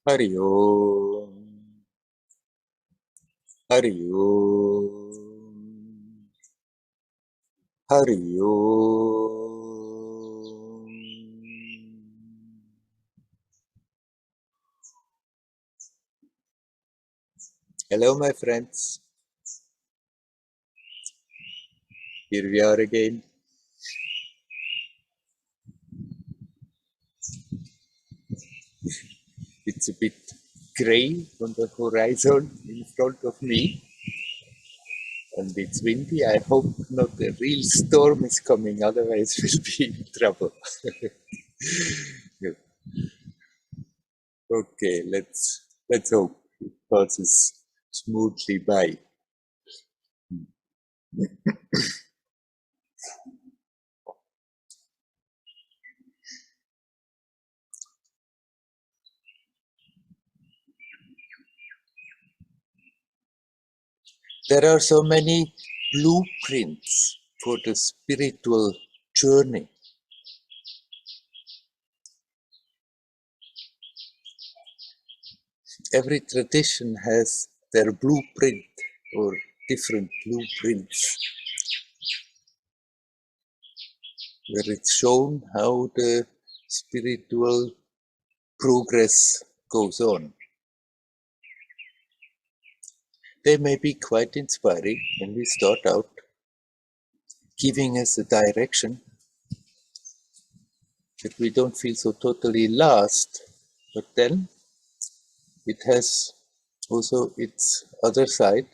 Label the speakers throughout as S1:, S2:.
S1: Hari Om, Hari Om, Hari Om. Hello, my friends. Here we are again. It's a bit gray on the horizon in front of me, and it's windy. I hope not a real storm is coming, otherwise we'll be in trouble. Good. Okay, let's hope it passes smoothly by. There are so many blueprints for the spiritual journey. Every tradition has their blueprint or different blueprints where it's shown how the spiritual progress goes on. They may be quite inspiring when we start out, giving us a direction that we don't feel so totally lost, but then it has also its other side.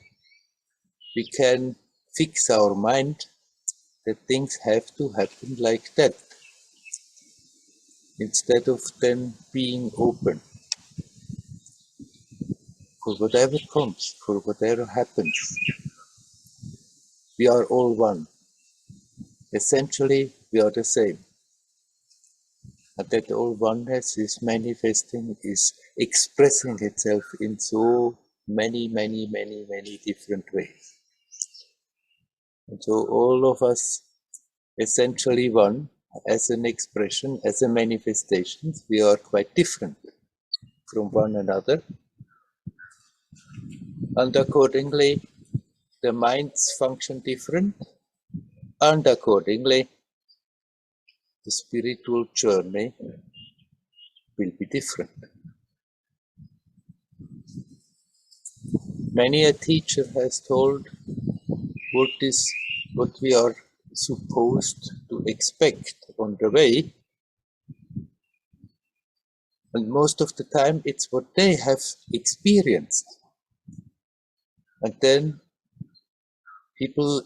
S1: We can fix our mind that things have to happen like that, instead of then being open for whatever comes, for whatever happens. We are all one. Essentially, we are the same. And that all oneness is manifesting, is expressing itself in so many different ways. And so all of us, essentially one, as an expression, as a manifestation, we are quite different from one another. And accordingly, the minds function different, and accordingly, the spiritual journey will be different. Many a teacher has told what we are supposed to expect on the way, and most of the time it's what they have experienced. And then people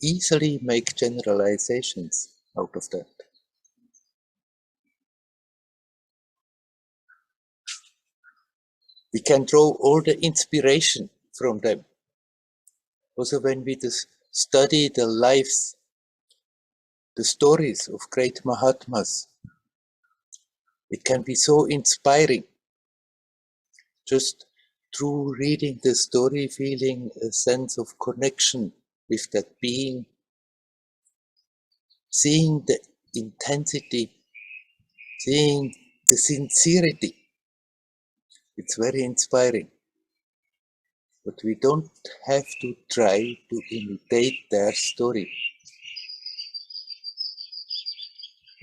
S1: easily make generalizations out of that. We can draw all the inspiration from them. Also, when we study the lives, the stories of great Mahatmas, it can be so inspiring. Just through reading the story, feeling a sense of connection with that being, seeing the intensity, seeing the sincerity. It's very inspiring. But we don't have to try to imitate their story.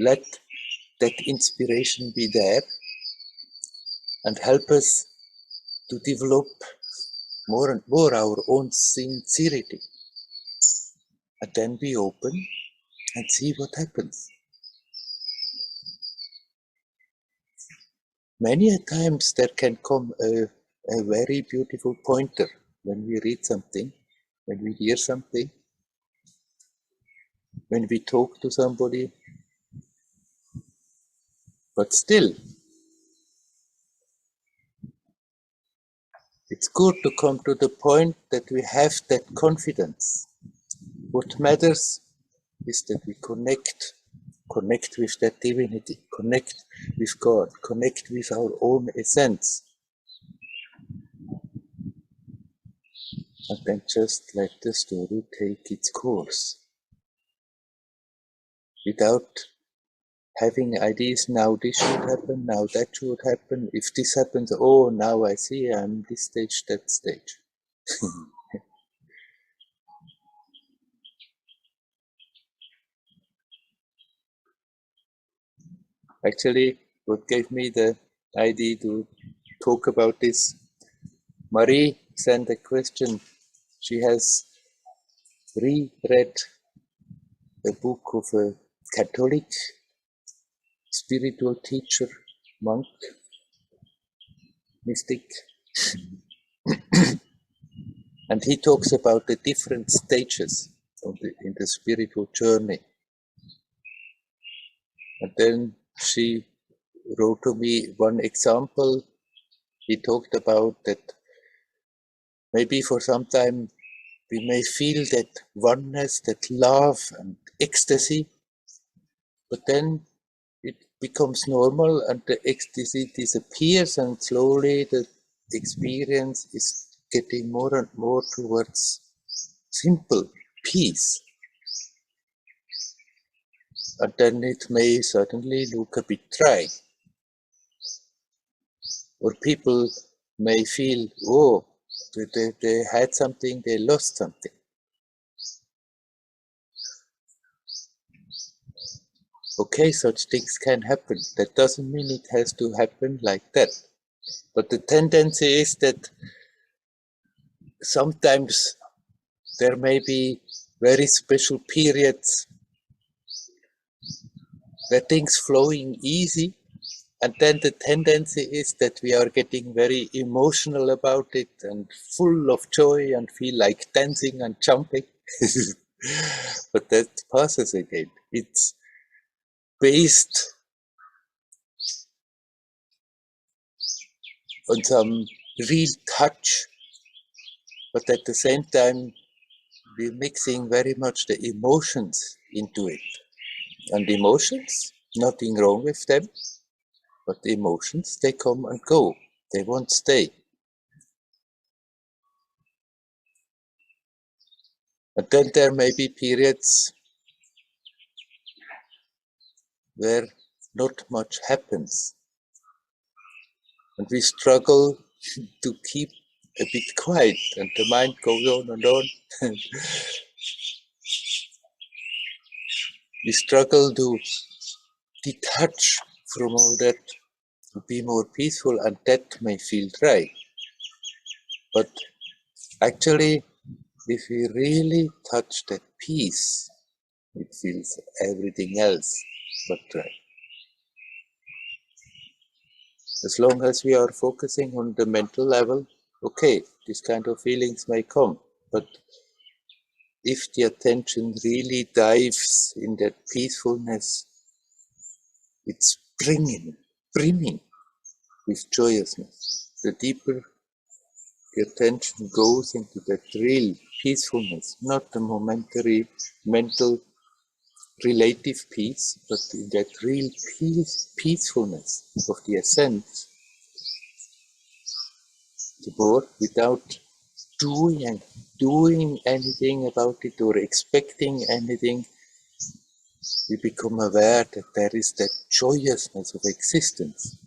S1: Let that inspiration be there and help us to develop more and more our own sincerity. And then be open and see what happens. Many a times there can come a very beautiful pointer when we read something, when we hear something, when we talk to somebody. But still, it's good to come to the point that we have that confidence. What matters is that we connect with that divinity, connect with God, connect with our own essence. And then just let the story take its course, without having ideas, now this should happen, now that should happen. If this happens, oh, now I see I'm this stage, that stage. Actually, what gave me the idea to talk about this, Marie sent a question. She has reread a book of a Catholic spiritual teacher, monk, mystic, and he talks about the different stages in the spiritual journey. And then she wrote to me one example. He talked about that maybe for some time we may feel that oneness, that love and ecstasy, but then it becomes normal and the ecstasy disappears, and slowly the experience is getting more and more towards simple peace. And then it may suddenly look a bit dry. Or people may feel, oh, they had something, they lost something. Okay, such things can happen. That doesn't mean it has to happen like that. But the tendency is that sometimes there may be very special periods where things flowing easy, and then the tendency is that we are getting very emotional about it and full of joy and feel like dancing and jumping. But that passes again. It's based on some real touch, but at the same time we're mixing very much the emotions into it. And emotions, nothing wrong with them, but emotions, they come and go. They won't stay. And then there may be periods where not much happens. And we struggle to keep a bit quiet, and the mind goes on and on. We struggle to detach from all that, to be more peaceful, and that may feel dry. But actually, if we really touch that peace, it feels everything else but dry. As long as we are focusing on the mental level, okay, these kind of feelings may come, but if the attention really dives in that peacefulness, it's brimming with joyousness. The deeper the attention goes into that real peacefulness, not the momentary mental relative peace, but in that real peacefulness of the essence, the more, without doing anything about it or expecting anything, we become aware that there is that joyousness of existence.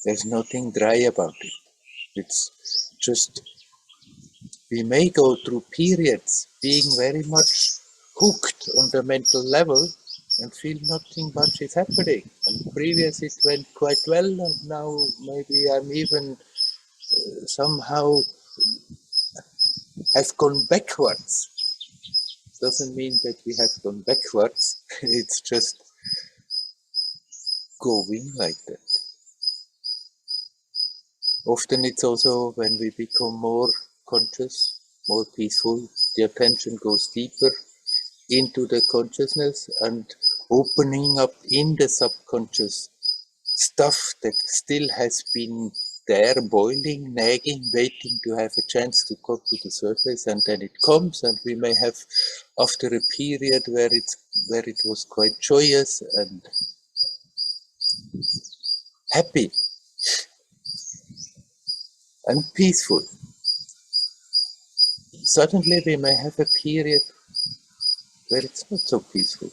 S1: There's nothing dry about it. It's just, we may go through periods being very much hooked on the mental level and feel nothing much is happening. And previously it went quite well, and now maybe I'm even somehow have gone backwards. Doesn't mean that we have gone backwards. It's just going like that. Often it's also when we become more conscious, more peaceful, the attention goes deeper into the consciousness and opening up in the subconscious stuff that still has been there, boiling, nagging, waiting to have a chance to come to the surface, and then it comes, and we may have, after a period where it was quite joyous and happy and peaceful, suddenly we may have a period where it's not so peaceful,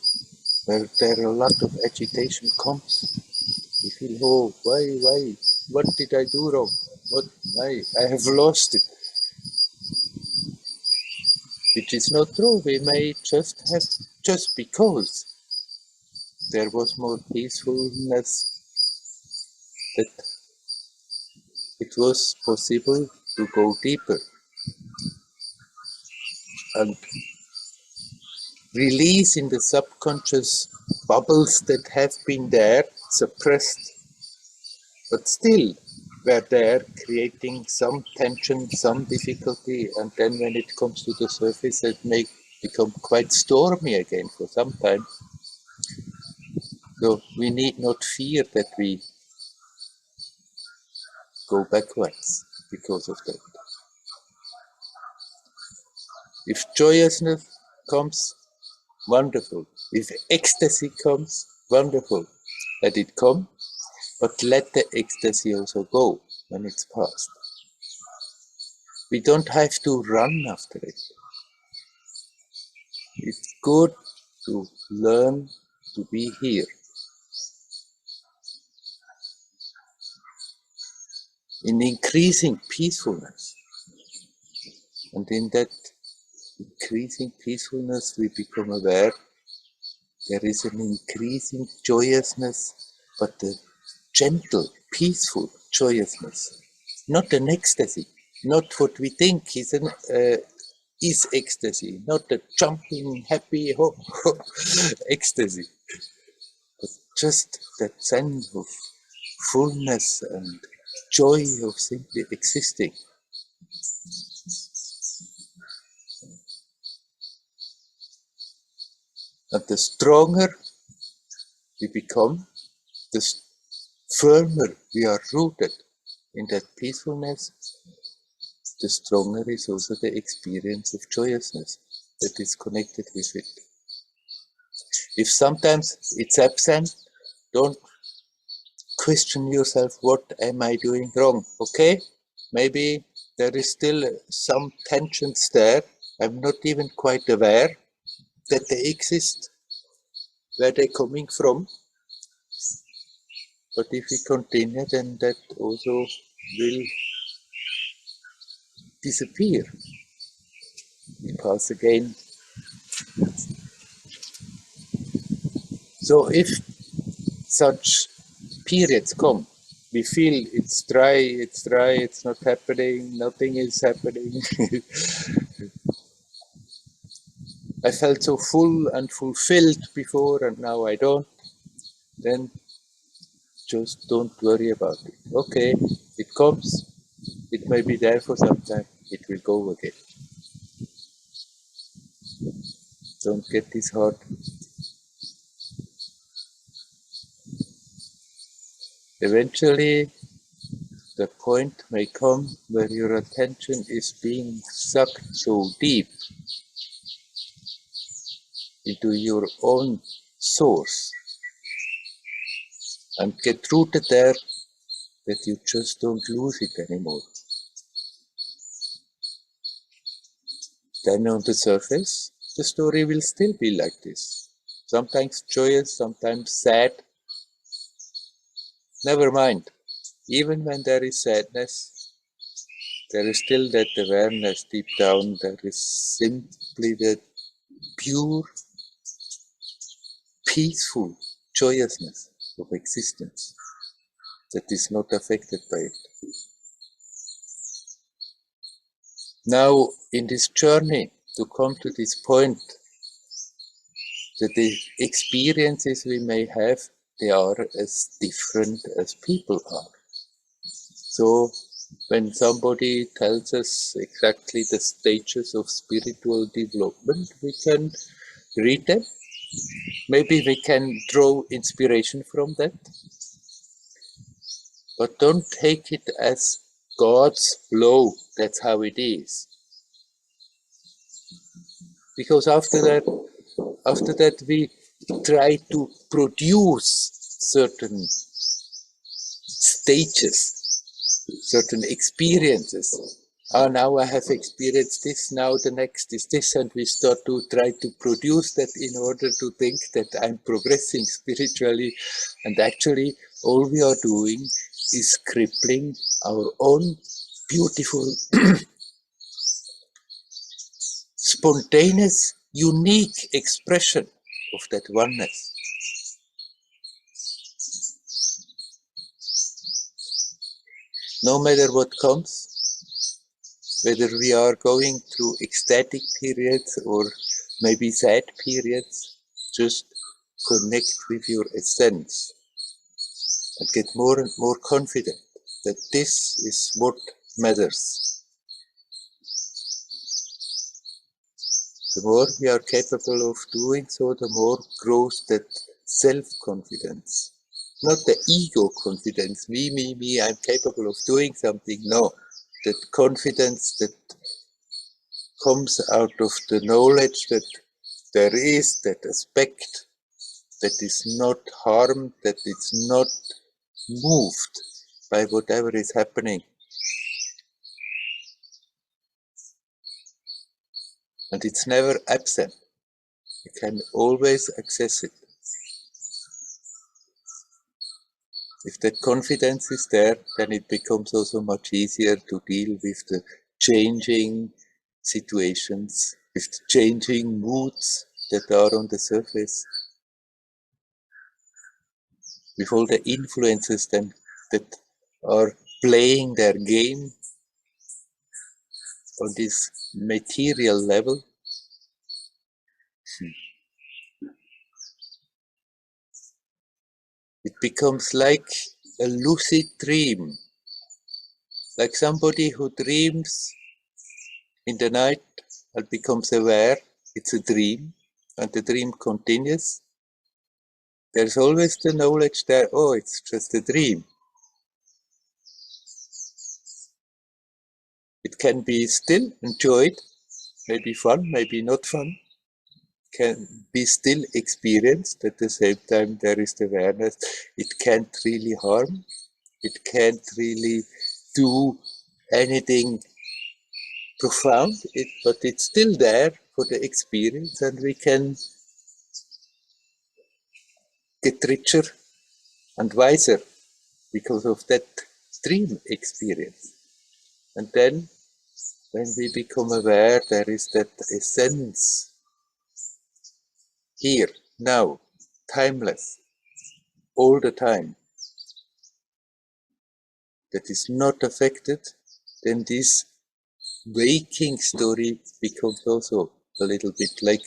S1: where there a lot of agitation comes. We feel, oh, why, what did I do wrong? Why, I have lost it. Which is not true. We may just because there was more peacefulness, that it was possible to go deeper and release in the subconscious bubbles that have been there, suppressed, but still were there, creating some tension, some difficulty, and then when it comes to the surface, it may become quite stormy again for some time. So we need not fear that we go backwards because of that. If joyousness comes, wonderful. If ecstasy comes, wonderful. Let it come, but let the ecstasy also go when it's past. We don't have to run after it. It's good to learn to be here. In increasing peacefulness. And in that increasing peacefulness, we become aware there is an increasing joyousness, but the gentle, peaceful joyousness, not an ecstasy, not what we think is ecstasy, not the jumping, happy ecstasy, but just that sense of fullness and joy of simply existing. And the stronger we become, the firmer we are rooted in that peacefulness, the stronger is also the experience of joyousness that is connected with it. If sometimes it's absent, don't question yourself, what am I doing wrong? Okay, maybe there is still some tensions there. I'm not even quite aware that they exist, where they're coming from. But if we continue, then that also will disappear. We pass again. So if such periods come, we feel it's dry, it's not happening, nothing is happening. I felt so full and fulfilled before and now I don't. Then just don't worry about it. Okay, it comes, it may be there for some time, it will go again. Don't get disheartened. Eventually, the point may come where your attention is being sucked so deep into your own source and get rooted there that you just don't lose it anymore. Then on the surface, the story will still be like this. Sometimes joyous, sometimes sad. Never mind. Even when there is sadness, there is still that awareness deep down. There is simply that pure, peaceful joyousness of existence that is not affected by it. Now, in this journey to come to this point, that the experiences we may have, they are as different as people are. So when somebody tells us exactly the stages of spiritual development, we can read them. Maybe we can draw inspiration from that. But don't take it as God's law, that's how it is. Because after that we try to produce certain stages, certain experiences, now I have experienced this, now the next is this, and we start to try to produce that in order to think that I'm progressing spiritually, and actually all we are doing is crippling our own beautiful, spontaneous, unique expression of that oneness. No matter what comes, whether we are going through ecstatic periods or maybe sad periods, just connect with your essence and get more and more confident that this is what matters. The more we are capable of doing so, the more grows that self-confidence. Not the ego confidence, me, I'm capable of doing something. No, that confidence that comes out of the knowledge that there is that aspect that is not harmed, that is not moved by whatever is happening. And it's never absent. You can always access it. If that confidence is there, then it becomes also much easier to deal with the changing situations, with the changing moods that are on the surface, with all the influences then that are playing their game on this material level. It becomes like a lucid dream, like somebody who dreams in the night and becomes aware it's a dream, and the dream continues. There's always the knowledge there, oh, it's just a dream. It can be still enjoyed, maybe fun, maybe not fun, can be still experienced. At the same time, there is the awareness. It can't really harm. It can't really do anything profound, but it's still there for the experience, and we can get richer and wiser because of that dream experience. And then when we become aware, there is that essence here, now, timeless, all the time, that is not affected, then this waking story becomes also a little bit like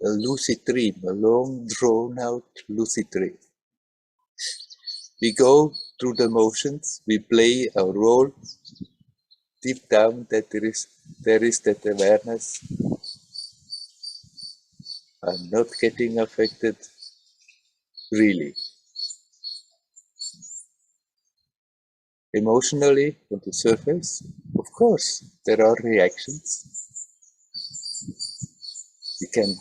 S1: a lucid dream, a long drawn out lucid dream. We go through the motions, we play our role, deep down that there is that awareness. I'm not getting affected, really. Emotionally, on the surface, of course, there are reactions. We can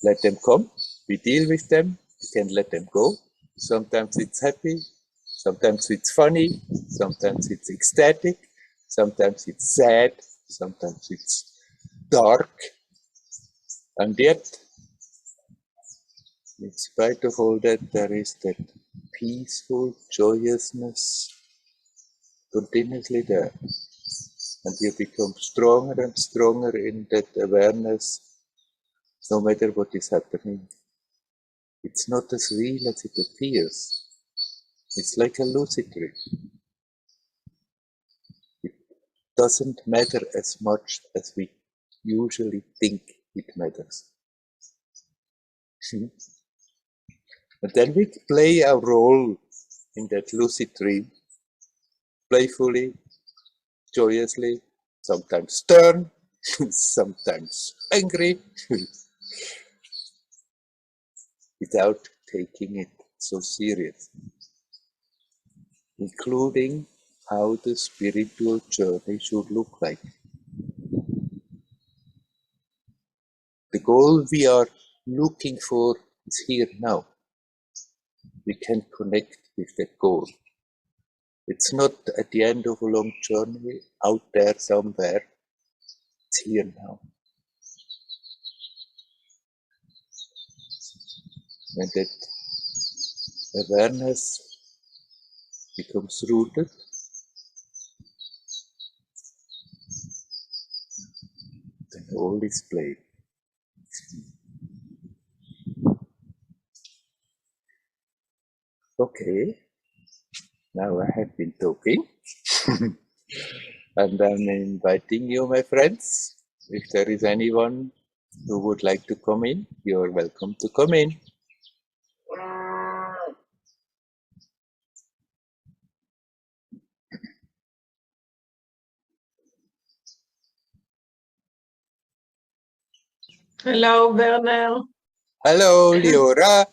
S1: let them come, we deal with them, we can let them go. Sometimes it's happy, sometimes it's funny, sometimes it's ecstatic, sometimes it's sad, sometimes it's dark. And yet, in spite of all that, there is that peaceful joyousness continuously there. And you become stronger and stronger in that awareness, no matter what is happening. It's not as real as it appears. It's like a lucid dream. It doesn't matter as much as we usually think it matters. And then we play our role in that lucid dream, playfully, joyously, sometimes stern, sometimes angry, without taking it so serious, including how the spiritual journey should look like. The goal we are looking for is here now. We can connect with that goal. It's not at the end of a long journey out there somewhere. It's here now. When that awareness becomes rooted, then all is play. Okay, now I have been talking. And I'm inviting you, my friends. If there is anyone who would like to come in, you're welcome to come in.
S2: Hello, Werner.
S1: Hello, Leora.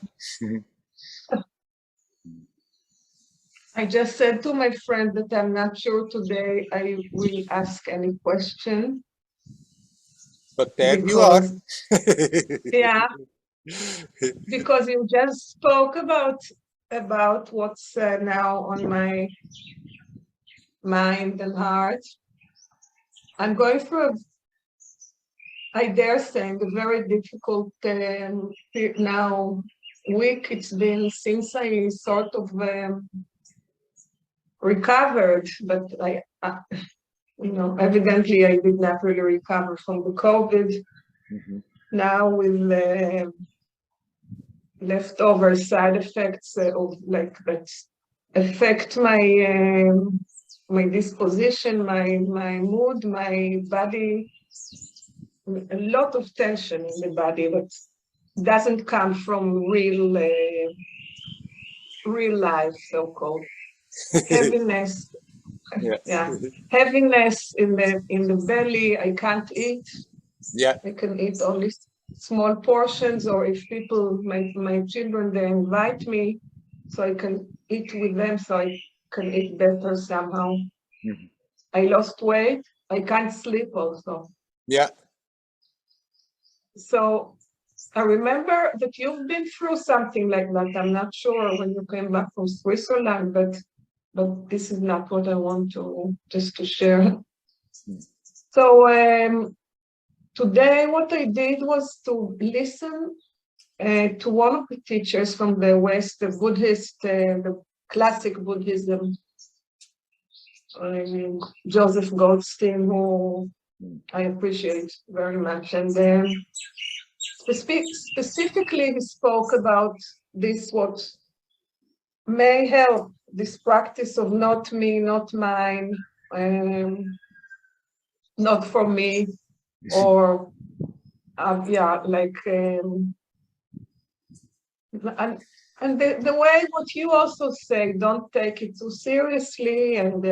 S2: I just said to my friend that I'm not sure today I will ask any question.
S1: But there you are.
S2: Yeah, because you just spoke about what's now on my mind and heart. I'm going through, I dare say, a very difficult now week. It's been since I sort of recovered, but evidently I did not really recover from the COVID.
S1: Mm-hmm.
S2: Now with leftover side effects of like that affect my disposition, my mood, my body, a lot of tension in the body that doesn't come from real life, so-called heaviness.
S1: Yeah.
S2: Yeah, heaviness in the belly. I can't eat.
S1: Yeah.
S2: I can eat only small portions, or if people, my children, they invite me, so I can eat with them, so I can eat better somehow.
S1: Mm-hmm.
S2: I lost weight. I can't sleep also.
S1: Yeah.
S2: So I remember that you've been through something like that. I'm not sure when you came back from Switzerland, but this is not what I want to share.
S1: Mm-hmm.
S2: So today what I did was to listen to one of the teachers from the West, the Buddhist, the classic Buddhism, Joseph Goldstein, who I appreciate very much. And then specifically, he spoke about this, what may help, this practice of not me, not mine, not for me, or and the way what you also say, don't take it too seriously, and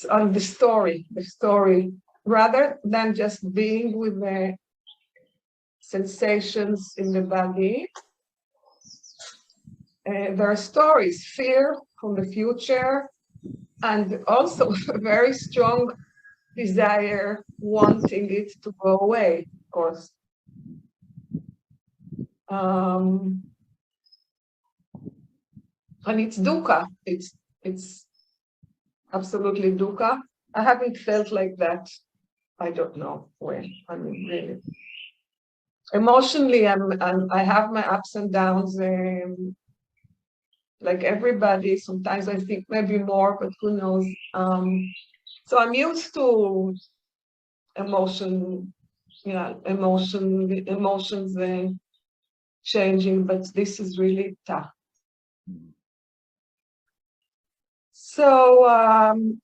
S2: on the story, rather than just being with the sensations in the body. There are stories, fear from the future, and also a very strong desire, wanting it to go away, of course. And it's dukkha. It's absolutely dukkha. I haven't felt like that. I don't know when. I mean, really. Emotionally, I have my ups and downs. Like everybody, sometimes I think maybe more, but who knows? So I'm used to emotions changing, but this is really tough. So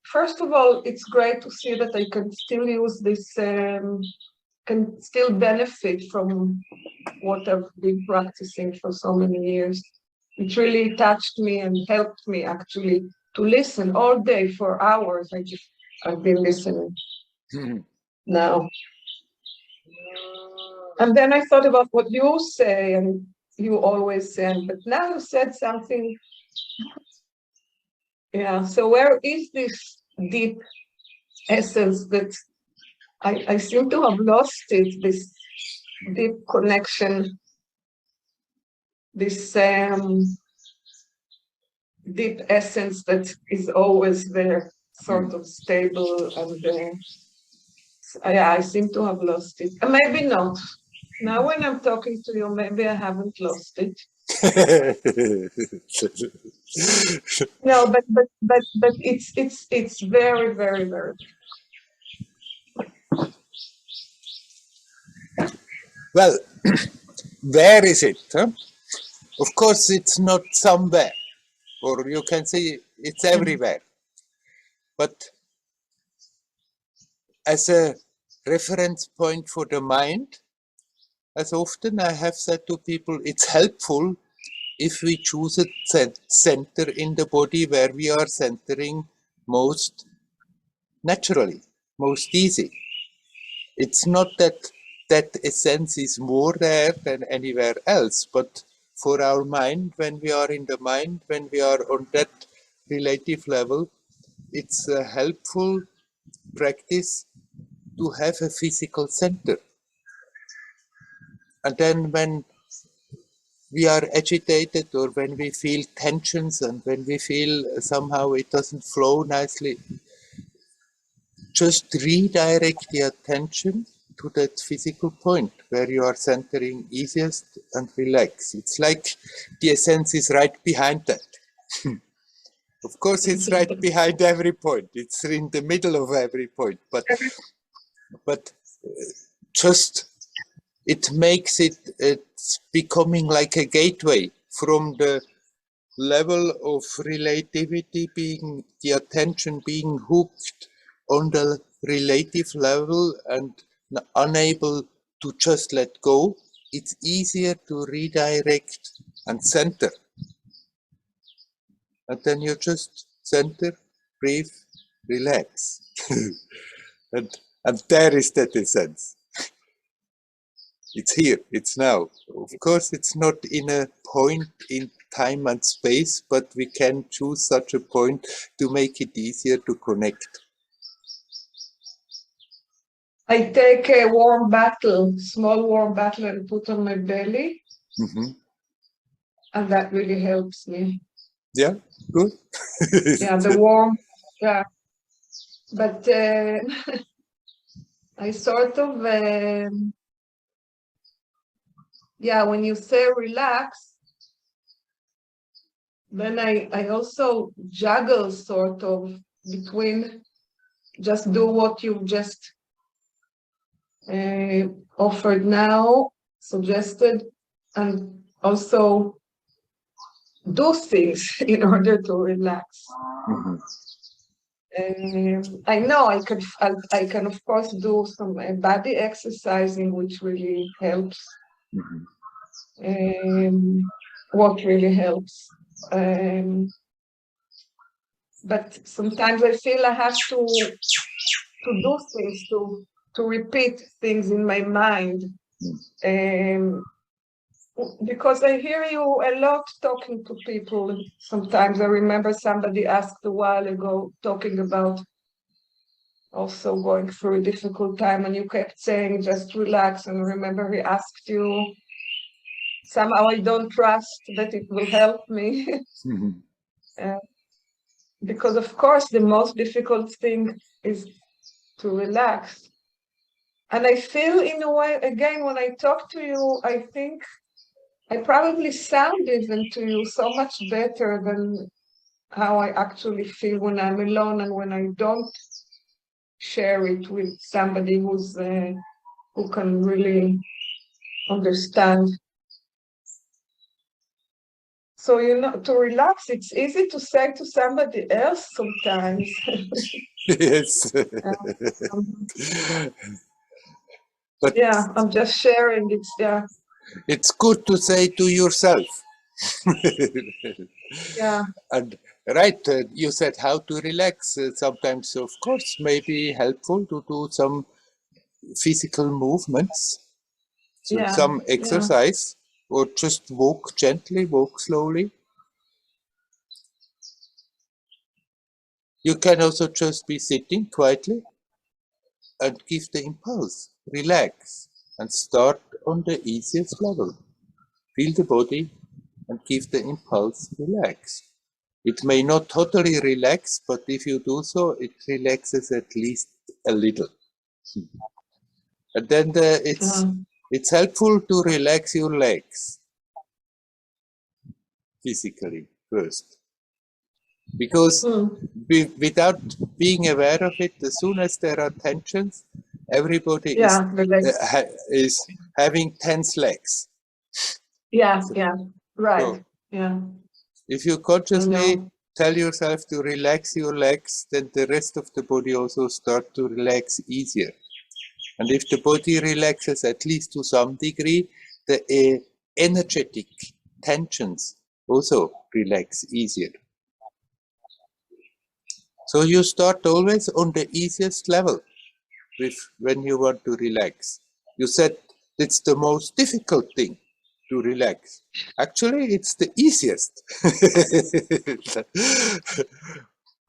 S2: first of all, it's great to see that I can still use this, can still benefit from what I've been practicing for so many years. It really touched me and helped me actually to listen all day for hours. I've been listening now. And then I thought about what you say, and you always say, but now you said something. Yeah, so where is this deep essence that I seem to have lost it, this deep connection, this deep essence that is always there. sort of stable, and I seem to have lost it. Maybe not. Now when I'm talking to you, maybe I haven't lost it. No, but it's very, very, very.
S1: Well, where is it? Huh? Of course, it's not somewhere, or you can say it's everywhere. But as a reference point for the mind, as often I have said to people, it's helpful if we choose a center in the body where we are centering most naturally, most easy. It's not that that essence is more there than anywhere else, but for our mind, when we are in the mind, when we are on that relative level, it's a helpful practice to have a physical center. And then when we are agitated, or when we feel tensions, and when we feel somehow it doesn't flow nicely, just redirect the attention to that physical point where you are centering easiest and relax. It's like the essence is right behind that. Of course, it's right behind every point. It's in the middle of every point, but just it makes it's becoming like a gateway from the level of relativity, being the attention being hooked on the relative level and unable to just let go. It's easier to redirect and center. And then you just center, breathe, relax. and there is that essence. It's here, it's now. Of course, it's not in a point in time and space, but we can choose such a point to make it easier to connect.
S2: I take a warm bottle, small warm bottle, and put on my belly, and that really helps me.
S1: Yeah, good.
S2: Yeah, the warm, yeah. But I sort of, yeah, when you say relax, then I also juggle sort of between just do what you just offered now, suggested, and also do things in order to relax. I know I can of course do some body exercising, which really helps. What really helps. But sometimes I feel I have to do things, to repeat things in my mind. Because I hear you a lot talking to people. Sometimes I remember somebody asked a while ago, talking about also going through a difficult time, and you kept saying, just relax. And remember he asked you, somehow I don't trust that it will help me. Because of course the most difficult thing is to relax. And I feel in a way, again, when I talk to you, I think I probably sound even to you so much better than how I actually feel when I'm alone and when I don't share it with somebody who can really understand. So, to relax, it's easy to say to somebody else sometimes.
S1: Yes. But
S2: yeah, I'm just sharing it. Yeah.
S1: It's good to say to yourself.
S2: Yeah.
S1: And right, you said how to relax. Sometimes, of course, may be helpful to do some physical movements, so
S2: Yeah.
S1: some exercise, or just walk gently, walk slowly. You can also just be sitting quietly and give the impulse, relax, and start on the easiest level. Feel the body and give the impulse, relax. It may not totally relax, but if you do so, it relaxes at least a little. And then it's helpful to relax your legs physically first. Because without being aware of it, as soon as there are tensions, everybody is having tense legs.
S2: Right.
S1: So if you consciously tell yourself to relax your legs, then the rest of the body also start to relax easier. And if the body relaxes at least to some degree, the energetic tensions also relax easier. So you start always on the easiest level when you want to relax. You said it's the most difficult thing to relax. Actually, it's the easiest.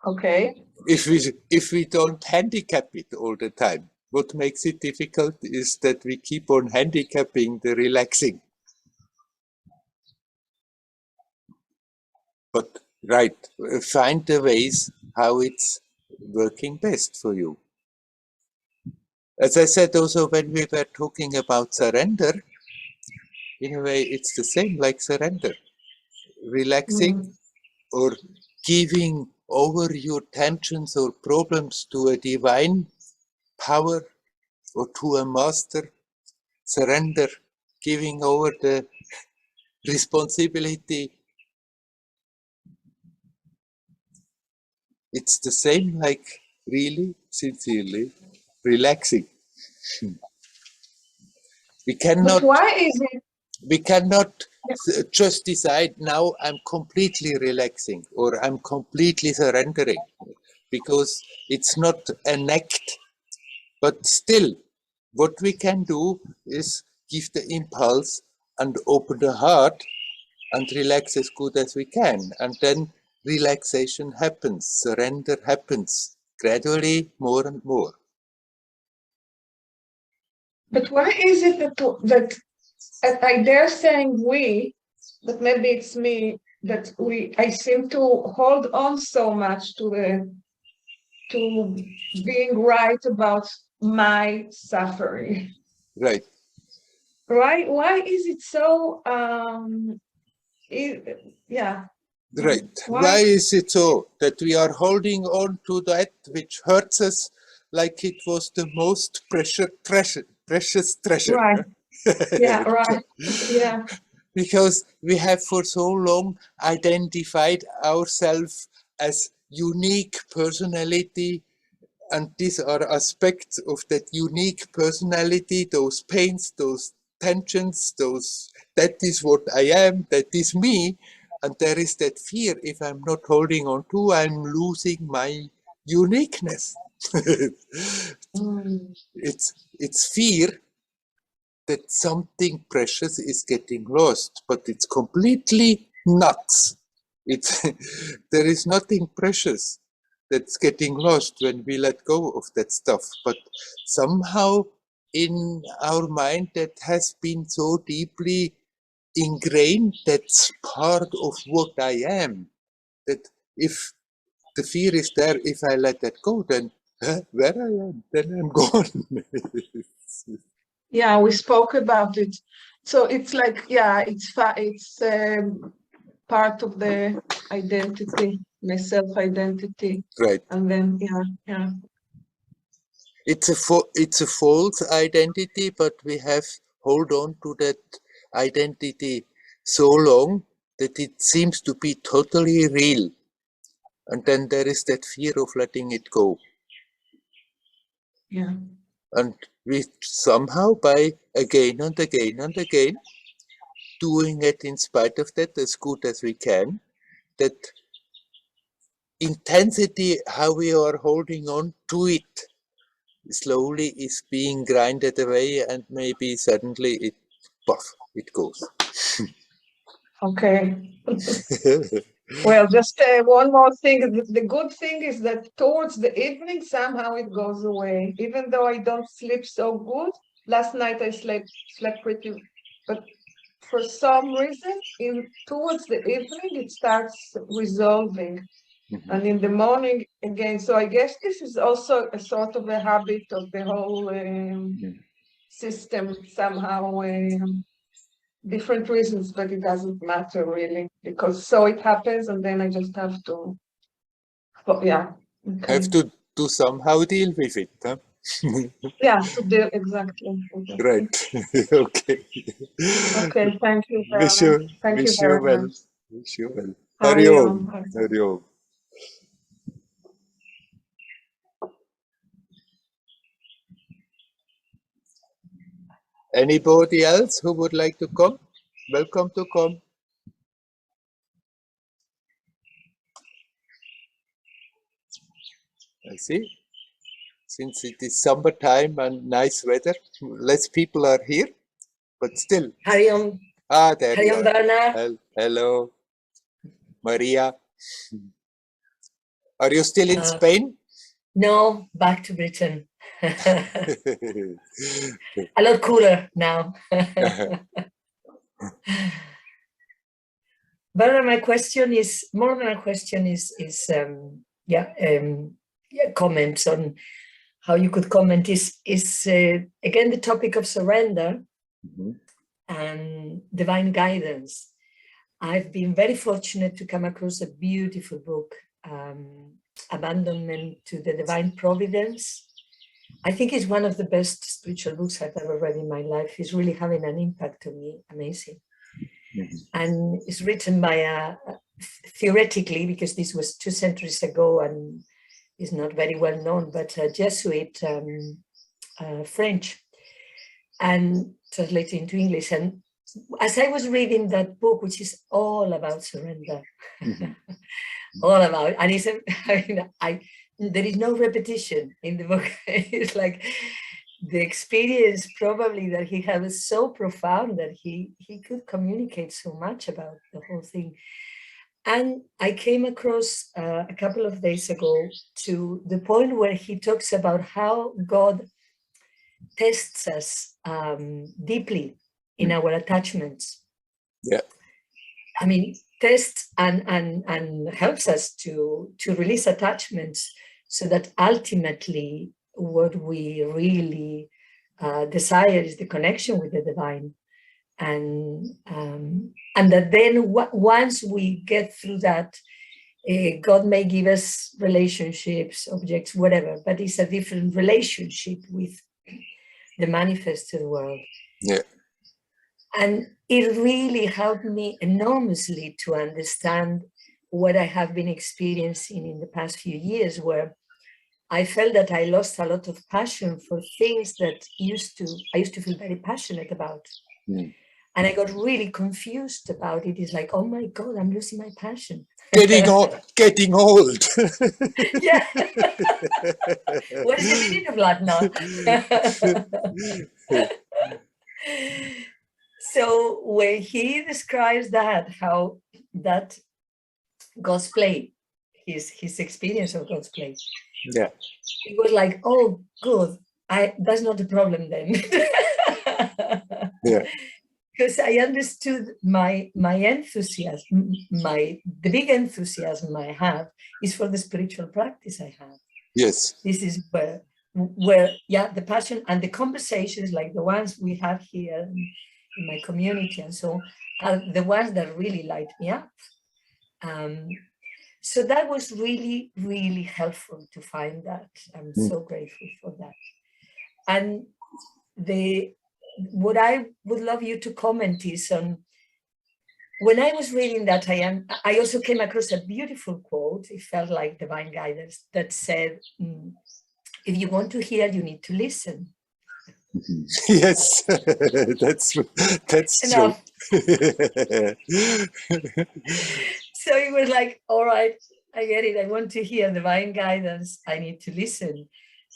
S2: Okay.
S1: If we don't handicap it all the time, what makes it difficult is that we keep on handicapping the relaxing. But right, find the ways how it's working best for you. As I said also when we were talking about surrender, in a way it's the same like surrender. Relaxing or giving over your tensions or problems to a divine power or to a master, surrender, giving over the responsibility. It's the same like really, sincerely relaxing. We cannot.
S2: But why is it?
S1: We cannot just decide now I'm completely relaxing or I'm completely surrendering, because it's not an act. But still, what we can do is give the impulse and open the heart and relax as good as we can. And then relaxation happens, surrender happens, gradually more and more.
S2: But why is it that I dare saying we, but maybe it's me, that I seem to hold on so much to being right about my suffering.
S1: Right.
S2: Why is it so
S1: Right. Why is it so that we are holding on to that which hurts us like it was the most precious treasure?
S2: Right. Yeah, right. Yeah.
S1: Because we have for so long identified ourselves as unique personality, and these are aspects of that unique personality, those pains, those tensions, that is what I am, that is me. And there is that fear, if I'm not holding on to, I'm losing my uniqueness. It's fear that something precious is getting lost, but it's completely nuts. There is nothing precious that's getting lost when we let go of that stuff. But somehow in our mind that has been so deeply ingrained, that's part of what I am. That if the fear is there, if I let that go, then where I am, then I'm gone.
S2: Yeah, we spoke about it. So it's like, yeah, it's part of the identity, my self-identity.
S1: Right.
S2: And then, yeah.
S1: It's a false identity, but we have hold on to that identity so long that it seems to be totally real. And then there is that fear of letting it go.
S2: Yeah.
S1: And we somehow, by again and again and again, doing it in spite of that as good as we can, that intensity, how we are holding on to it, slowly is being grinded away, and maybe suddenly it goes.
S2: Okay. Well, just one more thing. The good thing is that towards the evening, somehow it goes away. Even though I don't sleep so good, last night I slept pretty, but for some reason, towards the evening, it starts resolving. And in the morning again. So I guess this is also a sort of a habit of the whole system somehow. Different reasons, but it doesn't matter really, because so it happens, and then I just have to, yeah. Okay.
S1: Have to somehow deal with it, huh?
S2: Yeah, to deal exactly.
S1: Right. Okay.
S2: Okay, thank you,
S1: Wish
S2: Werner.
S1: you,
S2: Thank you
S1: wish you
S2: very
S1: well.
S2: much.
S1: Wish you well. Hari
S2: Hari
S1: Om.
S2: Om.
S1: Hari Om. Anybody else who would like to come? Welcome to come. I see. Since it is summertime and nice weather, less people are here, but still.
S3: Hari Om.
S1: There
S3: Hari
S1: you
S3: Om,
S1: are.
S3: Werner.
S1: Hello, Maria. Are you still in Spain?
S3: No, back to Britain. A lot cooler now. But my question is, more than a question, is comments on how you could comment is again the topic of surrender and divine guidance. I've been very fortunate to come across a beautiful book, Abandonment to the Divine Providence. I think it's one of the best spiritual books I've ever read in my life. It's really having an impact on me, amazing. And it's written by theoretically, because this was 2 centuries ago and is not very well known, but a Jesuit French, and translated into English. And as I was reading that book, which is all about surrender, all about, and it's there is no repetition in the book. It's like the experience probably that he had was so profound that he could communicate so much about the whole thing. And I came across a couple of days ago to the point where he talks about how God tests us deeply in our attachments.
S1: Yeah.
S3: I mean, tests and helps us to release attachments, so that ultimately what we really desire is the connection with the divine. And that then once we get through that, God may give us relationships, objects, whatever, but it's a different relationship with the manifested world.
S1: Yeah.
S3: And it really helped me enormously to understand what I have been experiencing in the past few years, where I felt that I lost a lot of passion for things that I used to feel very passionate about. And I got really confused about it. It's like, oh my God, I'm losing my passion.
S1: Getting old.
S3: Yeah. What is the meaning of that now? So when he describes that, how that God's play, his experience of God's play,
S1: yeah,
S3: it was like, oh, good. That's not the problem then.
S1: Yeah.
S3: Because I understood my enthusiasm, the big enthusiasm I have is for the spiritual practice I have.
S1: Yes.
S3: This is where yeah, the passion and the conversations like the ones we have here in my community and so are the ones that really light me up. So that was really, really helpful to find that. I'm so grateful for that. And what I would love you to comment is on, when I was reading that, I also came across a beautiful quote. It felt like divine guidance that said, if you want to hear, you need to listen.
S1: Yes, that's true.
S3: So it was like, all right, I get it. I want to hear divine guidance. I need to listen.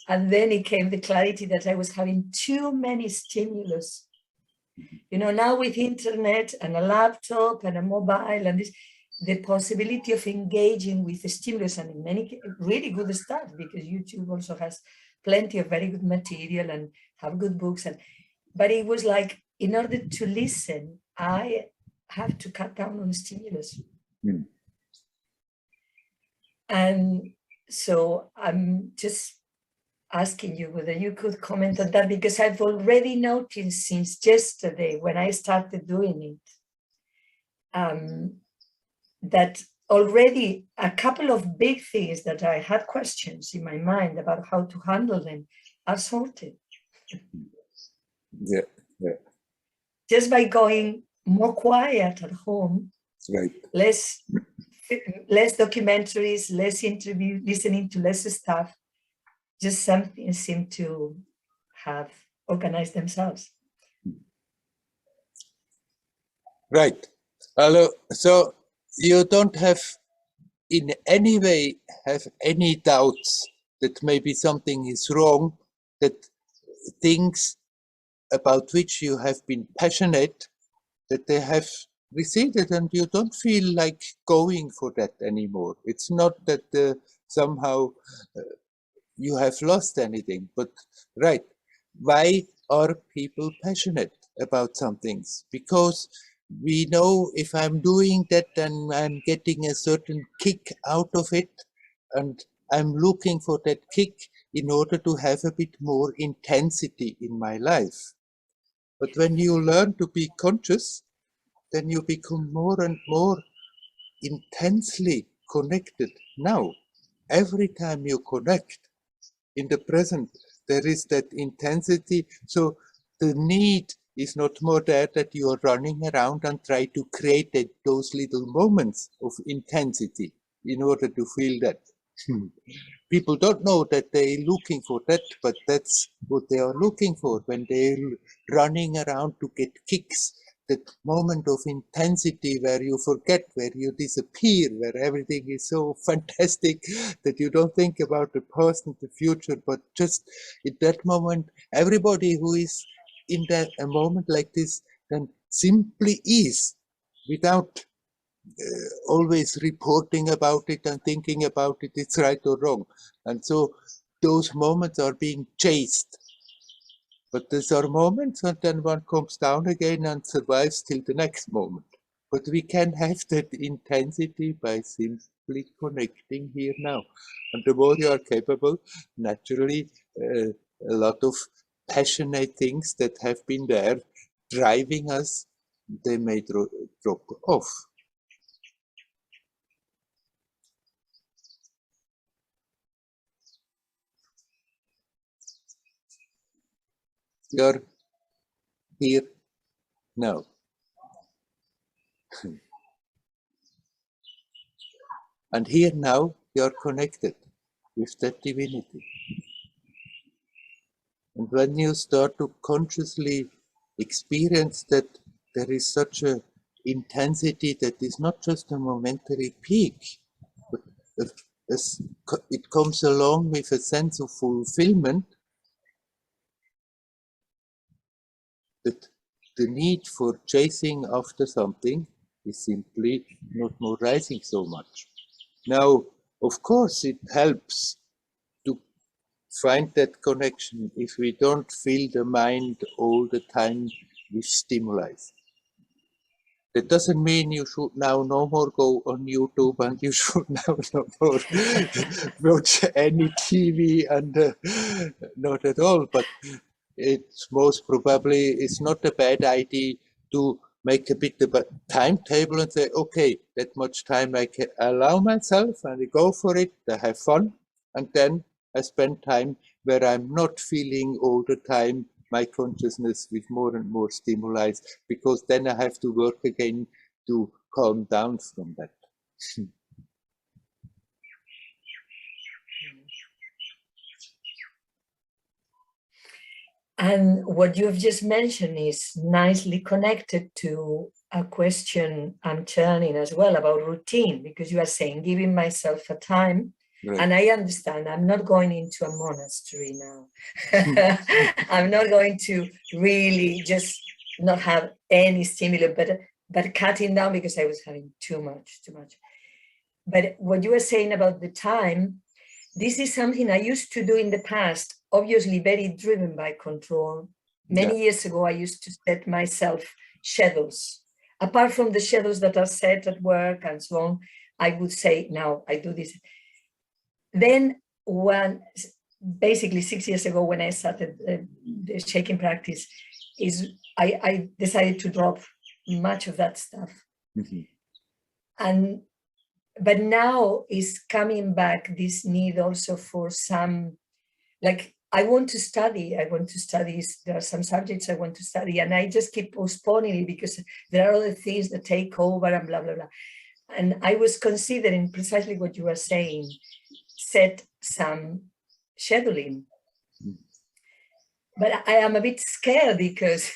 S3: And then it came the clarity that I was having too many stimulus. You know, now with internet and a laptop and a mobile and this, the possibility of engaging with the stimulus, and in many really good stuff, because YouTube also has plenty of very good material and have good books. But it was like, in order to listen, I have to cut down on stimulus.
S1: Mm.
S3: And so I'm just asking you whether you could comment on that, because I've already noticed since yesterday when I started doing it, that already a couple of big things that I had questions in my mind about how to handle them are sorted.
S1: Yeah, yeah.
S3: Just by going more quiet at home,
S1: Right.
S3: less documentaries, less interview, listening to less stuff, just something seemed to have organized themselves.
S1: Right. Hello. So you don't have in any way have any doubts that maybe something is wrong, that things about which you have been passionate, that they have receded and you don't feel like going for that anymore. It's not that somehow you have lost anything, but right. Why are people passionate about some things? Because we know if I'm doing that, then I'm getting a certain kick out of it, and I'm looking for that kick in order to have a bit more intensity in my life. But when you learn to be conscious, then you become more and more intensely connected. Now, every time you connect in the present, there is that intensity. So the need is not more there that you are running around and try to create those little moments of intensity in order to feel that. People don't know that they're looking for that, but that's what they are looking for when they're running around to get kicks. That moment of intensity where you forget, where you disappear, where everything is so fantastic that you don't think about the past and the future, but just in that moment, everybody who is in that a moment like this, then simply is without always reporting about it and thinking about it, it's right or wrong. And so those moments are being chased. But these are moments and then one comes down again and survives till the next moment. But we can have that intensity by simply connecting here now. And the more you are capable, naturally, a lot of passionate things that have been there driving us, they may drop off. You're here now. And here now, you're connected with that divinity. And when you start to consciously experience that there is such a intensity that is not just a momentary peak, but it comes along with a sense of fulfillment, that the need for chasing after something is simply not more rising so much. Now, of course, it helps to find that connection if we don't fill the mind all the time with stimuli. That doesn't mean you should now no more go on YouTube and you should now no more watch any TV and not at all. But it's most probably it's not a bad idea to make a bit of a timetable and say, okay, that much time I can allow myself and I go for it, I have fun, and then I spend time where I'm not feeling all the time my consciousness with more and more stimuli, because then I have to work again to calm down from that.
S3: And what you've just mentioned is nicely connected to a question I'm turning as well about routine, because you are saying giving myself a time. Right. And I understand I'm not going into a monastery now. I'm not going to really just not have any stimulant, but cutting down because I was having too much. But what you were saying about the time, this is something I used to do in the past, obviously very driven by control. Many years ago, I used to set myself schedules apart from the shadows that are set at work and so on, I would say, now I do this. Then basically 6 years ago, when I started the shaking practice, I decided to drop much of that stuff. But now is coming back this need also for some, like, I want to study, there are some subjects I want to study, and I just keep postponing it because there are other things that take over and blah, blah, blah. And I was considering precisely what you were saying, set some scheduling. But I am a bit scared because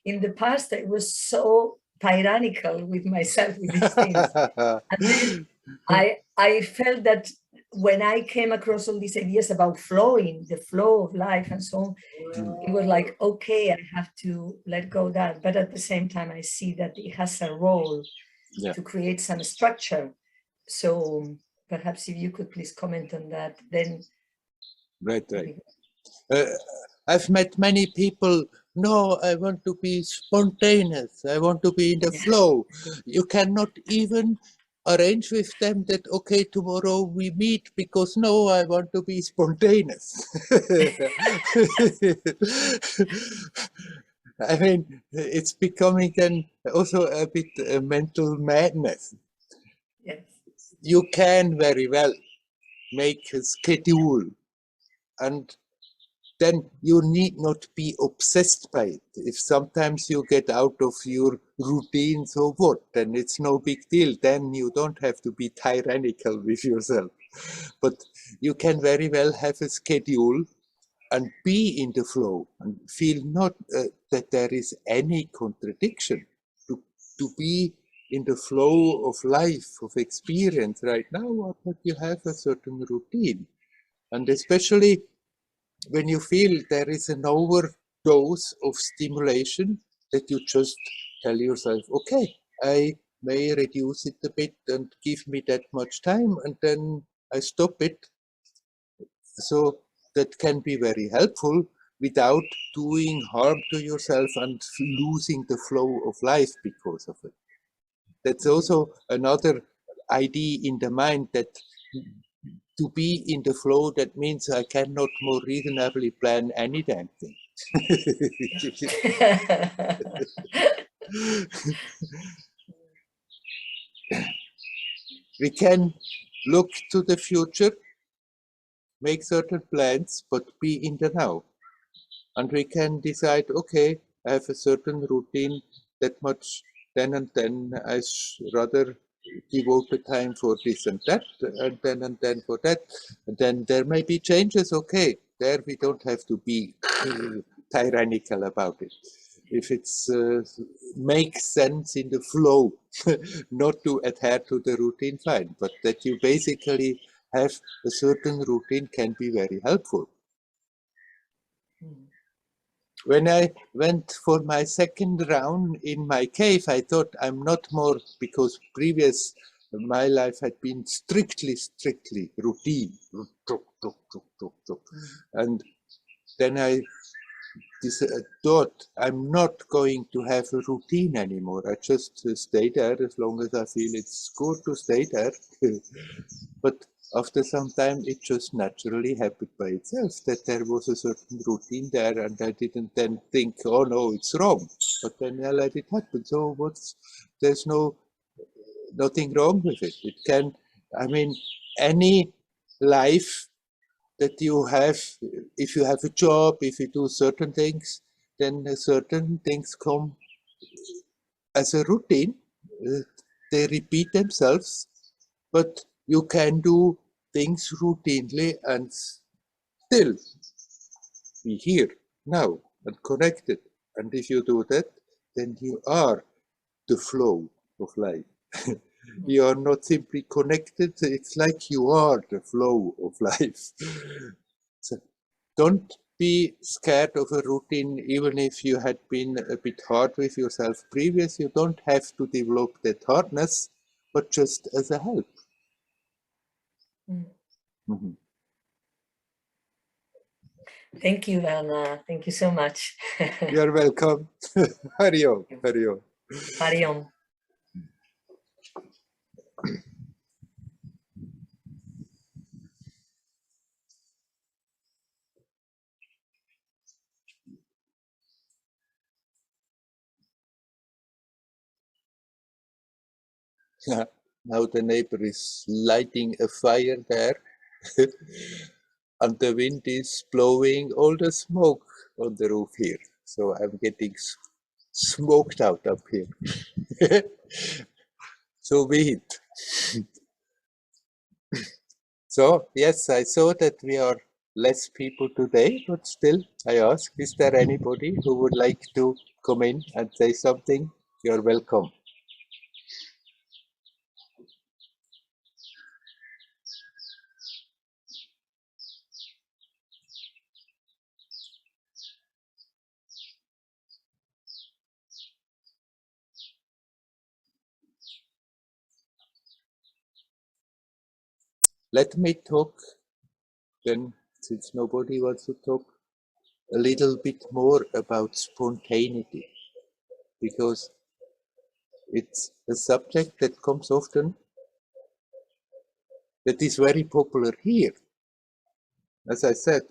S3: in the past I was so tyrannical with myself with these things. And then I felt that when I came across all these ideas about flowing, the flow of life and so on, it was like, okay, I have to let go of that. But at the same time, I see that it has a role to create some structure. So perhaps if you could please comment on that, then.
S1: Right. I've met many people, no, I want to be spontaneous, I want to be in the flow. You cannot even arrange with them that, okay, tomorrow we meet because no, I want to be spontaneous. I mean, it's becoming then also a bit mental madness.
S3: Yes.
S1: You can very well make a schedule, and then you need not be obsessed by it. If sometimes you get out of your routine, so what? Then it's no big deal. Then you don't have to be tyrannical with yourself. But you can very well have a schedule and be in the flow and feel not that there is any contradiction. To be in the flow of life, of experience right now, but you have a certain routine. And especially when you feel there is an overdose of stimulation, that you just tell yourself, okay, I may reduce it a bit and give me that much time, and then I stop it. So that can be very helpful without doing harm to yourself and losing the flow of life because of it. That's also another idea in the mind, that to be in the flow, that means I cannot more reasonably plan any damn thing. We can look to the future, make certain plans, but be in the now. And we can decide, okay, I have a certain routine, that much then and then I rather devote the time for this and that, and then for that. And then there may be changes, okay. There we don't have to be tyrannical about it. If it makes sense in the flow, not to adhere to the routine, fine. But that you basically have a certain routine can be very helpful. When I went for my second round in my cave, I thought I'm not more, because previous my life had been strictly routine. And then I thought I'm not going to have a routine anymore. I just stay there as long as I feel it's good to stay there. But after some time, it just naturally happened by itself that there was a certain routine there, and I didn't then think, oh no, it's wrong. But then I let it happen. So there's nothing wrong with it. It can, I mean, any life that you have, if you have a job, if you do certain things, then certain things come as a routine. They repeat themselves, but you can do things routinely and still be here now and connected. And if you do that, then you are the flow of life. You are not simply connected, it's like you are the flow of life. So don't be scared of a routine, even if you had been a bit hard with yourself previous. You don't have to develop that hardness, but just as a help. Mm-hmm.
S3: Thank you, Werner. Thank you so much.
S1: You're welcome. Hari Om. Hari Om.
S3: Carry on.
S1: Now the neighbor is lighting a fire there, and the wind is blowing all the smoke on the roof here. So I'm getting smoked out up here. So be it. So yes, I saw that we are less people today, but still I ask, is there anybody who would like to come in and say something? You're welcome. Let me talk then, since nobody wants to talk, a little bit more about spontaneity, because it's a subject that comes often, that is very popular here. As I said,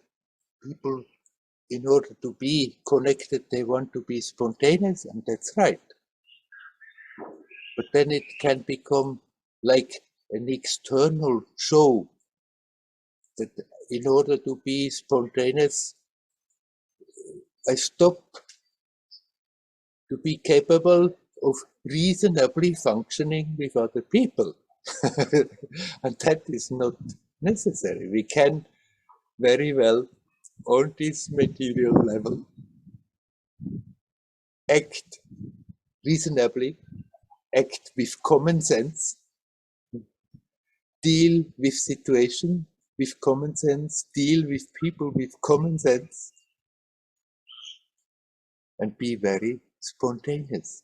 S1: people, in order to be connected, they want to be spontaneous, and that's right. But then it can become like an external show, that in order to be spontaneous, I stop to be capable of reasonably functioning with other people. And that is not necessary. We can very well, on this material level, act reasonably, act with common sense, deal with situation with common sense, deal with people with common sense, and be very spontaneous.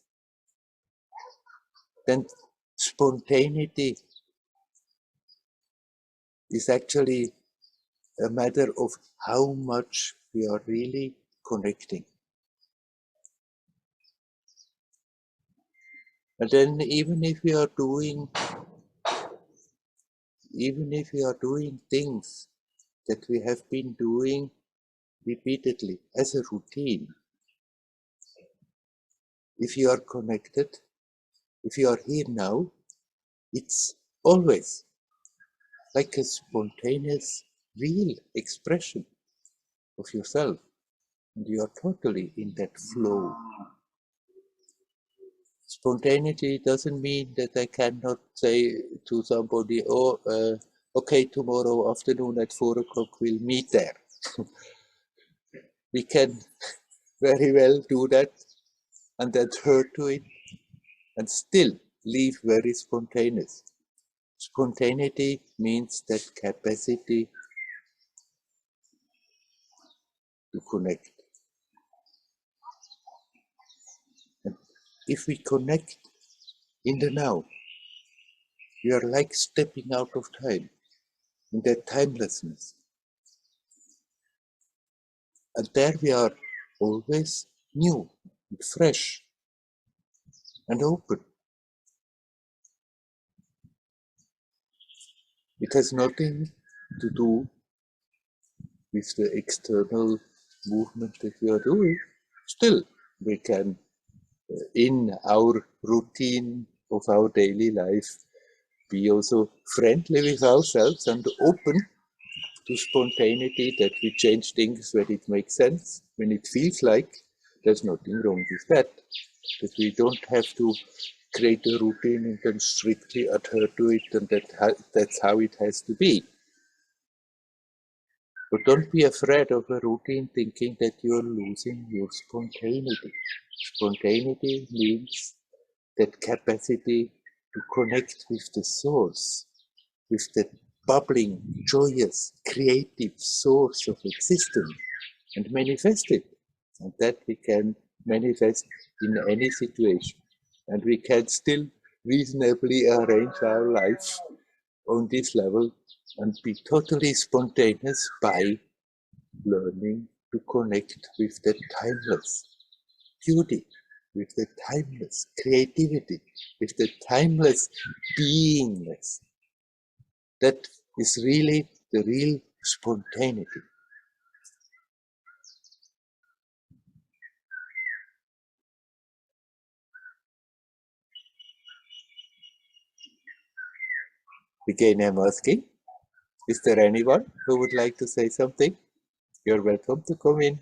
S1: Then spontaneity is actually a matter of how much we are really connecting. And then even if we are doing things that we have been doing repeatedly as a routine, if you are connected, if you are here now, it's always like a spontaneous, real expression of yourself. And you are totally in that flow. Spontaneity doesn't mean that I cannot say to somebody, oh, okay, tomorrow afternoon at 4 o'clock we'll meet there. We can very well do that and adhere to it and still live very spontaneous. Spontaneity means that capacity to connect. And if we connect in the now, we are like stepping out of time, in that timelessness. And there we are always new, and fresh, and open. It has nothing to do with the external movement that we are doing. Still, we can, in our routine of our daily life, be also friendly with ourselves and open to spontaneity, that we change things when it makes sense, when it feels like. There's nothing wrong with that. That we don't have to create a routine and then strictly adhere to it, and that's how it has to be. But don't be afraid of a routine thinking that you're losing your spontaneity. Spontaneity means that capacity to connect with the source, with the bubbling, joyous, creative source of existence, and manifest it. And that we can manifest in any situation. And we can still reasonably arrange our life on this level and be totally spontaneous by learning to connect with the timeless beauty with the timeless creativity, with the timeless beingness. That is really the real spontaneity. Again, I'm asking, is there anyone who would like to say something? You're welcome to come in.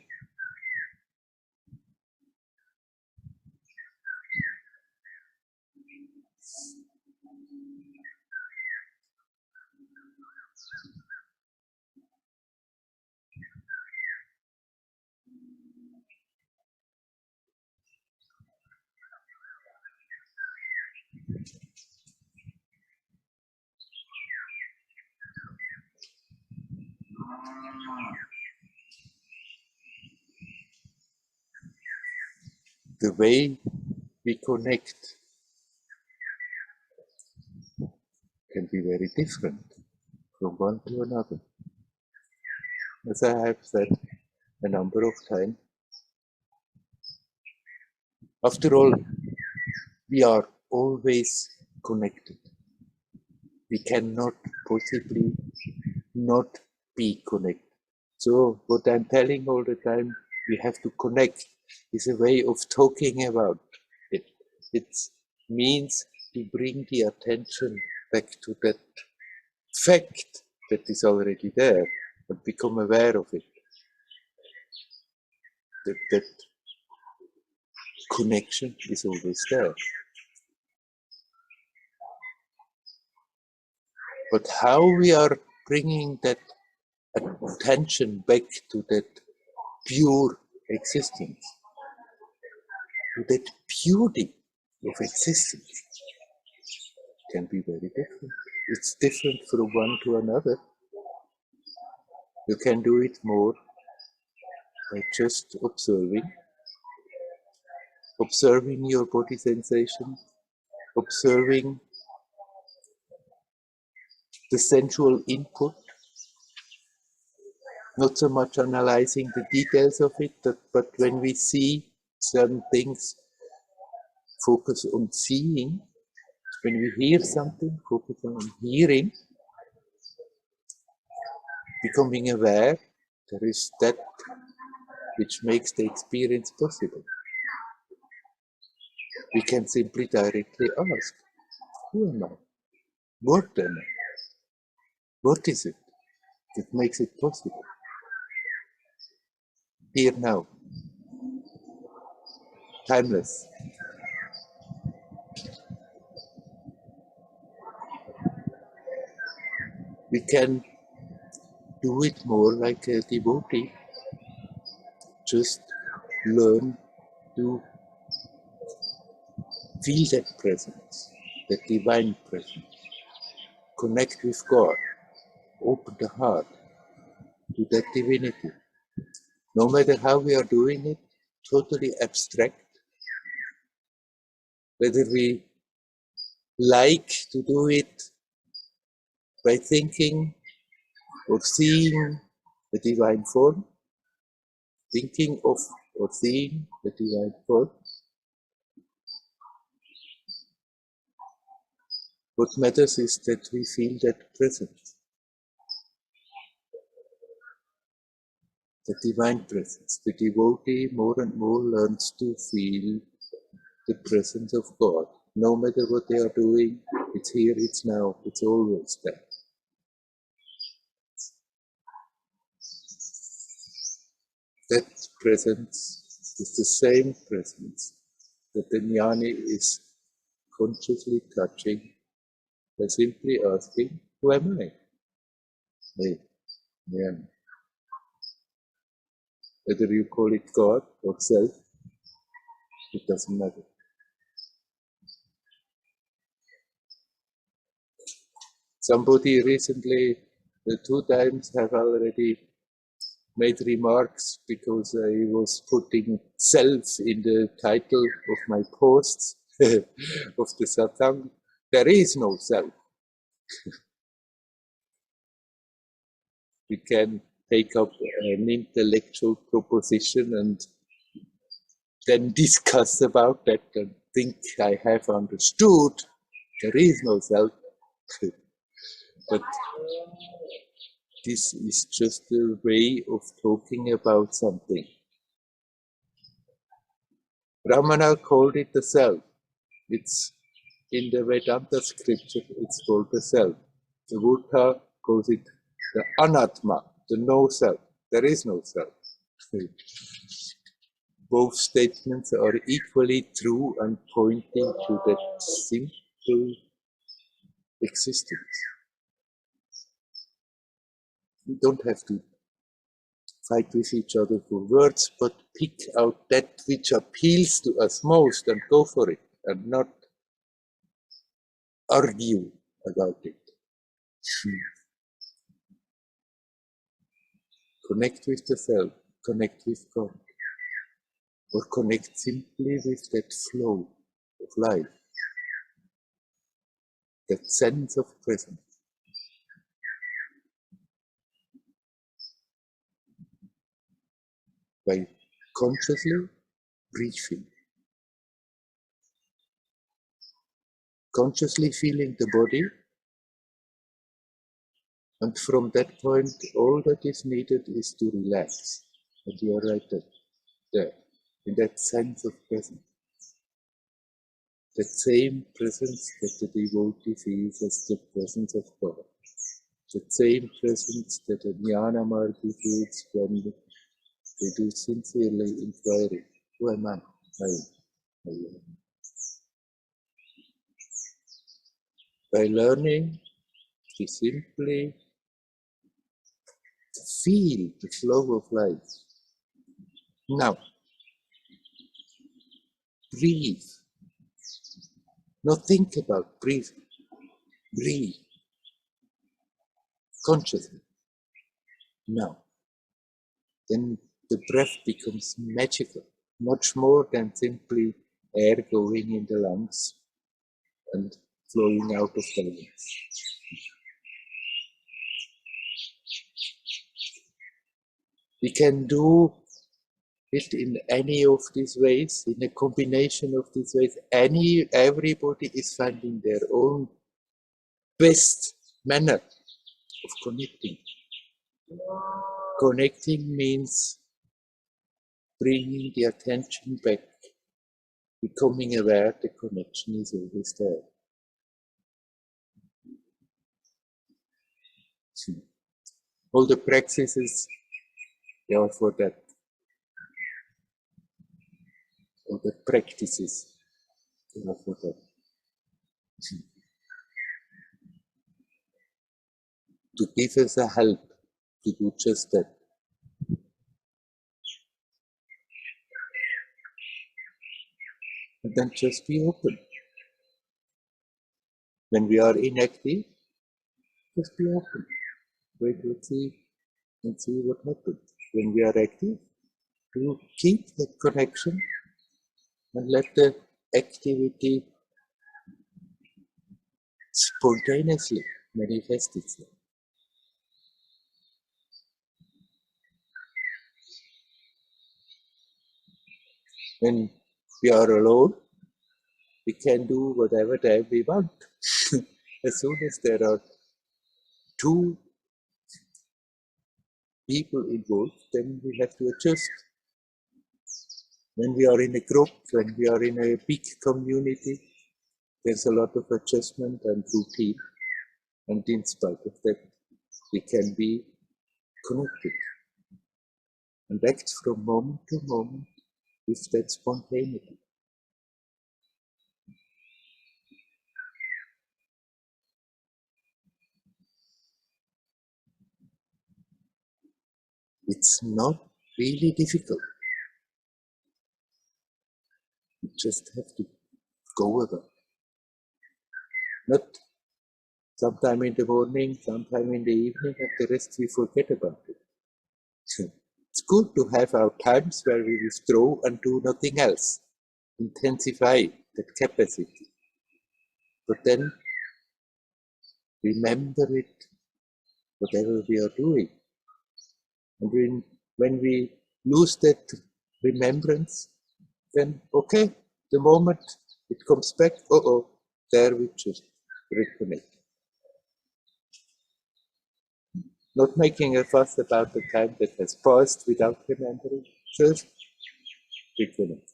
S1: The way we connect can be very different from one to another. As I have said a number of times, after all, we are always connected. We cannot possibly not be connected. So what I'm telling all the time, we have to connect, is a way of talking about it. It means to bring the attention back to that fact that is already there and become aware of it. That connection is always there. But how we are bringing that attention back to that pure existence, to that beauty of existence, can be very different. It's different from one to another. You can do it more by just observing your body sensation, observing the sensual input, not so much analyzing the details of it, but when we see certain things, focus on seeing. When we hear something, focus on hearing, becoming aware. There is that which makes the experience possible. We can simply directly ask, who am I? What am I? What is it that makes it possible? Here now, timeless. We can do it more like a devotee, just learn to feel that presence, that divine presence, connect with God, open the heart to that divinity. No matter how we are doing it, totally abstract, whether we like to do it by thinking or seeing the divine form, thinking of or seeing the divine form. What matters is that we feel that presence, the divine presence. The devotee more and more learns to feel the presence of God. No matter what they are doing, it's here, it's now, it's always there. That presence is the same presence that the jnani is consciously touching by simply asking, who am I? Hey, yeah. Whether you call it God or self, it doesn't matter. Somebody recently, 2 times, have already made remarks because I was putting self in the title of my posts of the Satsang. There is no self. We can take up an intellectual proposition and then discuss about that and think I have understood. There is no self. But this is just a way of talking about something. Ramana called it the self. It's in the Vedanta scripture, it's called the self. The Buddha calls it the anatma, the no self. There is no self. Both statements are equally true and pointing to that simple existence. We don't have to fight with each other for words, but pick out that which appeals to us most and go for it, and not argue about it. Connect with the self, connect with God, or connect simply with that flow of life, that sense of presence. By consciously breathing, consciously feeling the body, and from that point, all that is needed is to relax. And you are right there, in that sense of presence. That same presence that the devotee feels as the presence of God. The same presence that a jnana margi feels when they do sincerely inquiry. Who am I? I am. By learning to simply feel the flow of life. Now, breathe. Not think about breathing. Breathe. Consciously. Now. Then the breath becomes magical. Much more than simply air going in the lungs and flowing out of the lungs. We can do it in any of these ways, in a combination of these ways. Everybody is finding their own best manner of connecting. Connecting means bringing the attention back, becoming aware the connection is always there. All the practices, they are for that. All the practices, they are for that. To give us a help to do just that. And then just be open. When we are inactive, just be open. Wait to see and see what happens. When we are active, to keep that connection and let the activity spontaneously manifest itself. When we are alone, we can do whatever time we want. As soon as there are two people involved, then we have to adjust. When we are in a group, when we are in a big community, there's a lot of adjustment and routine. And in spite of that, we can be connected and act from moment to moment with that spontaneity. It's not really difficult. You just have to go about it. Not sometime in the morning, sometime in the evening, and the rest we forget about it. It's good to have our times where we withdraw and do nothing else. Intensify that capacity. But then remember it, whatever we are doing. And when we lose that remembrance, then okay, the moment it comes back, there we just reconnect. Not making a fuss about the time that has passed without remembering, just reconnect.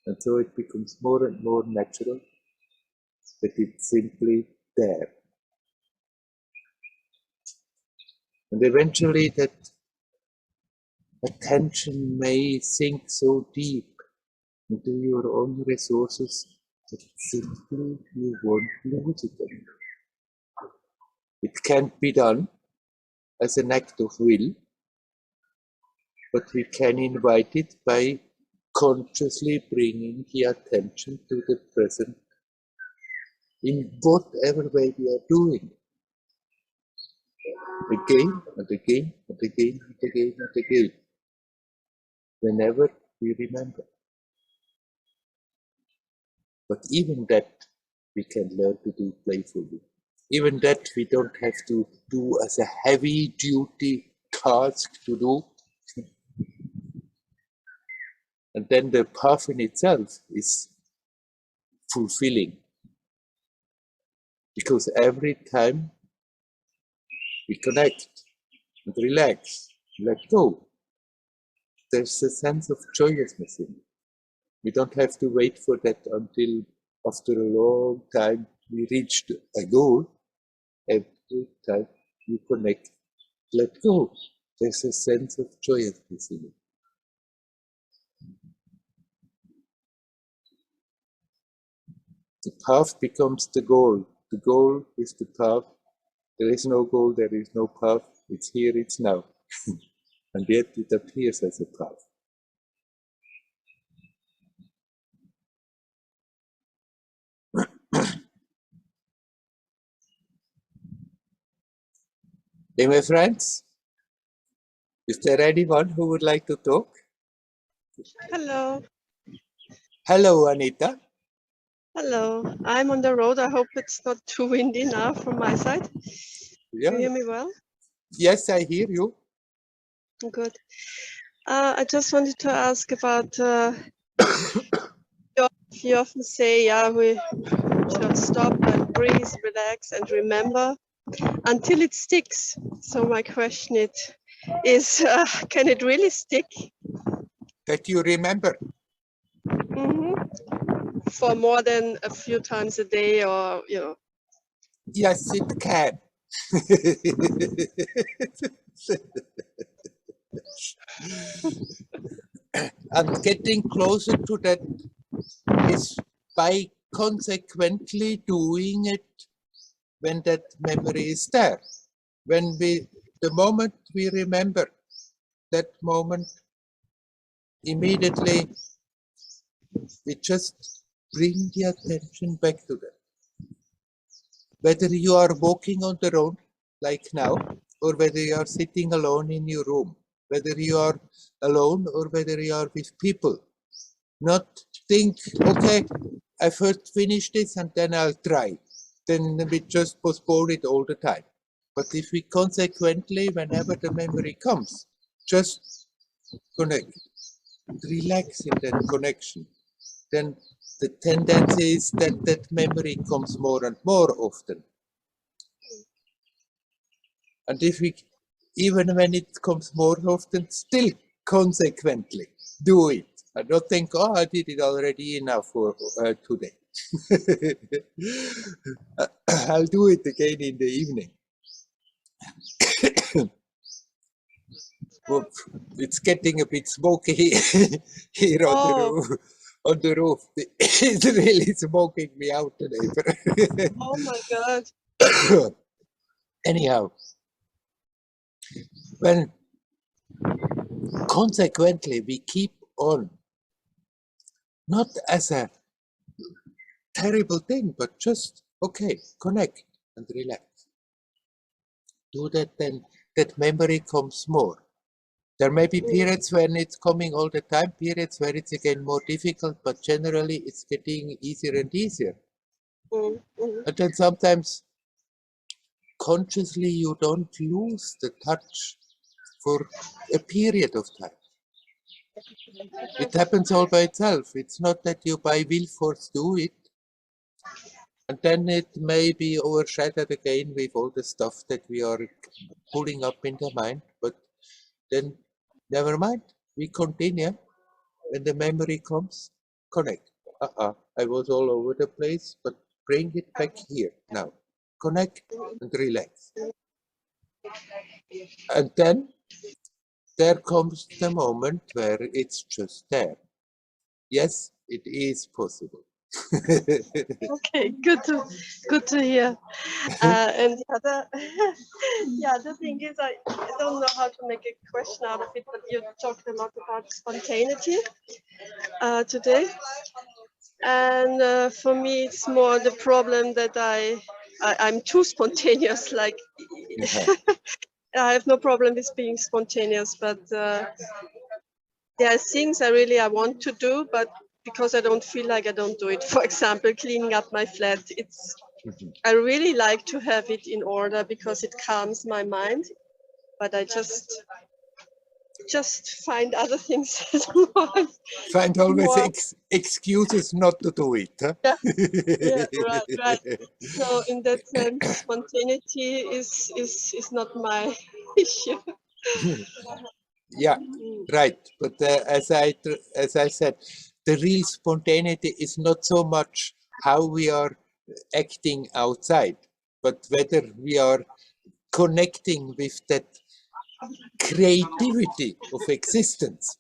S1: And so it becomes more and more natural that it's simply there. And eventually that attention may sink so deep into your own resources that simply you won't lose it anymore. It can't be done as an act of will, but we can invite it by consciously bringing the attention to the present in whatever way we are doing. Again and again and again and again and again, whenever we remember. But even that we can learn to do playfully. Even that we don't have to do as a heavy duty task to do. And then the path in itself is fulfilling. Because every time we connect and relax, let go, there's a sense of joyousness in it. We don't have to wait for that until after a long time we reached a goal. Every time you connect, let go, there's a sense of joyousness in it. The path becomes the goal. The goal is the path. There is no goal, there is no path. It's here, it's now. And yet it appears as a path. Hey, my friends, is there anyone who would like to talk?
S4: Hello.
S1: Hello, Anita.
S4: Hello. I'm on the road. I hope it's not too windy now from my side.
S1: Yeah.
S4: You hear me well?
S1: Yes, I hear you.
S4: Good. I just wanted to ask about, you often say, yeah, we should stop and breathe, relax and remember until it sticks. So my question is can it really stick?
S1: That you remember.
S4: For more than a few times a day, or, you know?
S1: Yes, it can. And getting closer to that is by consequently doing it when that memory is there. The moment we remember that moment, immediately we just bring the attention back to that. Whether you are walking on the road like now, or whether you are sitting alone in your room, whether you are alone or whether you are with people, not think, okay, I first finish this and then I'll try. Then we just postpone it all the time. But if we consequently, whenever the memory comes, just connect, relax in that connection, then the tendency is that that memory comes more and more often. And if we, even when it comes more often, still consequently do it. I don't think, oh, I did it already enough for today. I'll do it again in the evening. Whoop, it's getting a bit smoky here on the roof. On the roof, it's really smoking me out today.
S4: Oh my God.
S1: Anyhow, when consequently we keep on, not as a terrible thing, but just, okay, connect and relax. Do that, then that memory comes more. There may be periods when it's coming all the time, periods where it's again more difficult, but generally it's getting easier and easier. And then sometimes consciously you don't lose the touch for a period of time. It happens all by itself. It's not that you by will force do it, and then it may be overshadowed again with all the stuff that we are pulling up in the mind, but then never mind, we continue. When the memory comes, connect. I was all over the place, but bring it back here now. Connect and relax. And then there comes the moment where it's just there. Yes, it is possible.
S4: Okay, good to hear. And the other, yeah, the thing is, I don't know how to make a question out of it, but you talked a lot about spontaneity today, and for me, it's more the problem that I'm too spontaneous. Like, I have no problem with being spontaneous, but there are things I want to do, but because I don't feel like I don't do it. For example, cleaning up my flat. I really like to have it in order because it calms my mind, but I just find other things
S1: Find always
S4: more.
S1: excuses not to do it. Huh?
S4: Yeah, right. So in that sense, spontaneity is not my issue.
S1: Yeah, right. But as I said, the real spontaneity is not so much how we are acting outside, but whether we are connecting with that creativity of existence.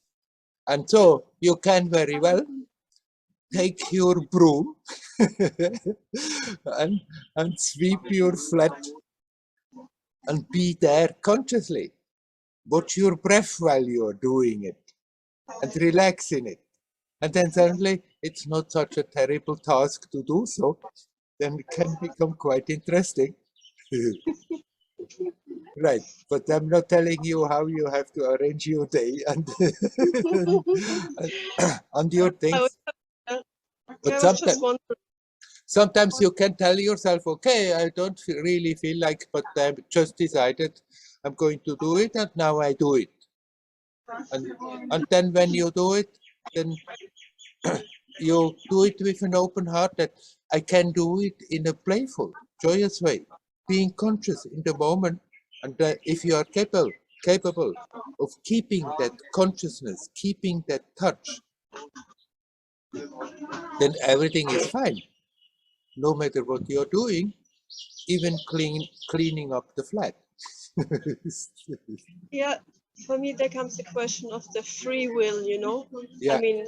S1: And so you can very well take your broom and sweep your flat and be there consciously. Watch your breath while you are doing it and relax in it. And then suddenly it's not such a terrible task to do so. Then it can become quite interesting. Right, but I'm not telling you how you have to arrange your day and and your things. But
S4: I was just wondering.
S1: sometimes you can tell yourself, okay, I don't really feel like, but I just decided I'm going to do it, and now I do it. And then when you do it, then you do it with an open heart that I can do it in a playful, joyous way, being conscious in the moment. And if you are capable of keeping that consciousness, keeping that touch, then everything is fine. No matter what you're doing, even cleaning up the flat.
S4: Yeah, for me there comes the question of the free will, you know.
S1: Yeah.
S4: I mean,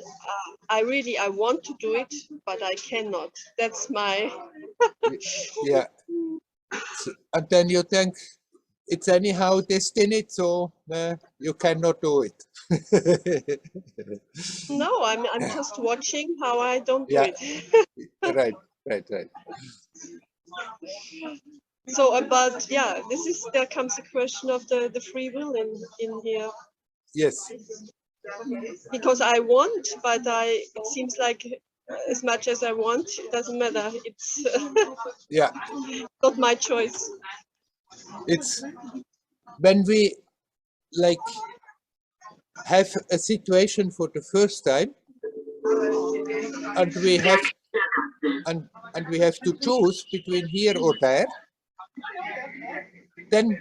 S4: I want to do it, but I cannot. That's my
S1: Yeah. So, and then you think it's anyhow destined, so you cannot do it.
S4: no. I'm just watching how I don't do
S1: Yeah.
S4: it.
S1: Right.
S4: So, but yeah, there comes the question of the free will in here.
S1: Yes.
S4: Because I want, but it seems like as much as I want, it doesn't matter. It's
S1: Yeah.
S4: not my choice.
S1: It's when we like have a situation for the first time, and we have to choose between here or there, then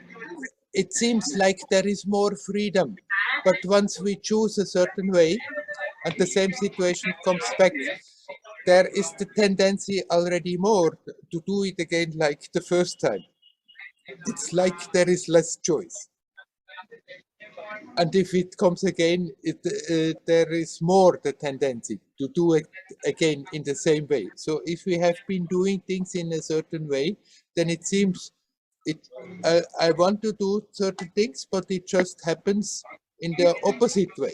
S1: it seems like there is more freedom. But once we choose a certain way and the same situation comes back, there is the tendency already more to do it again like the first time. It's like there is less choice. And if it comes again, there is more the tendency to do it again in the same way. So if we have been doing things in a certain way, then it seems I want to do certain things, but it just happens in the opposite way.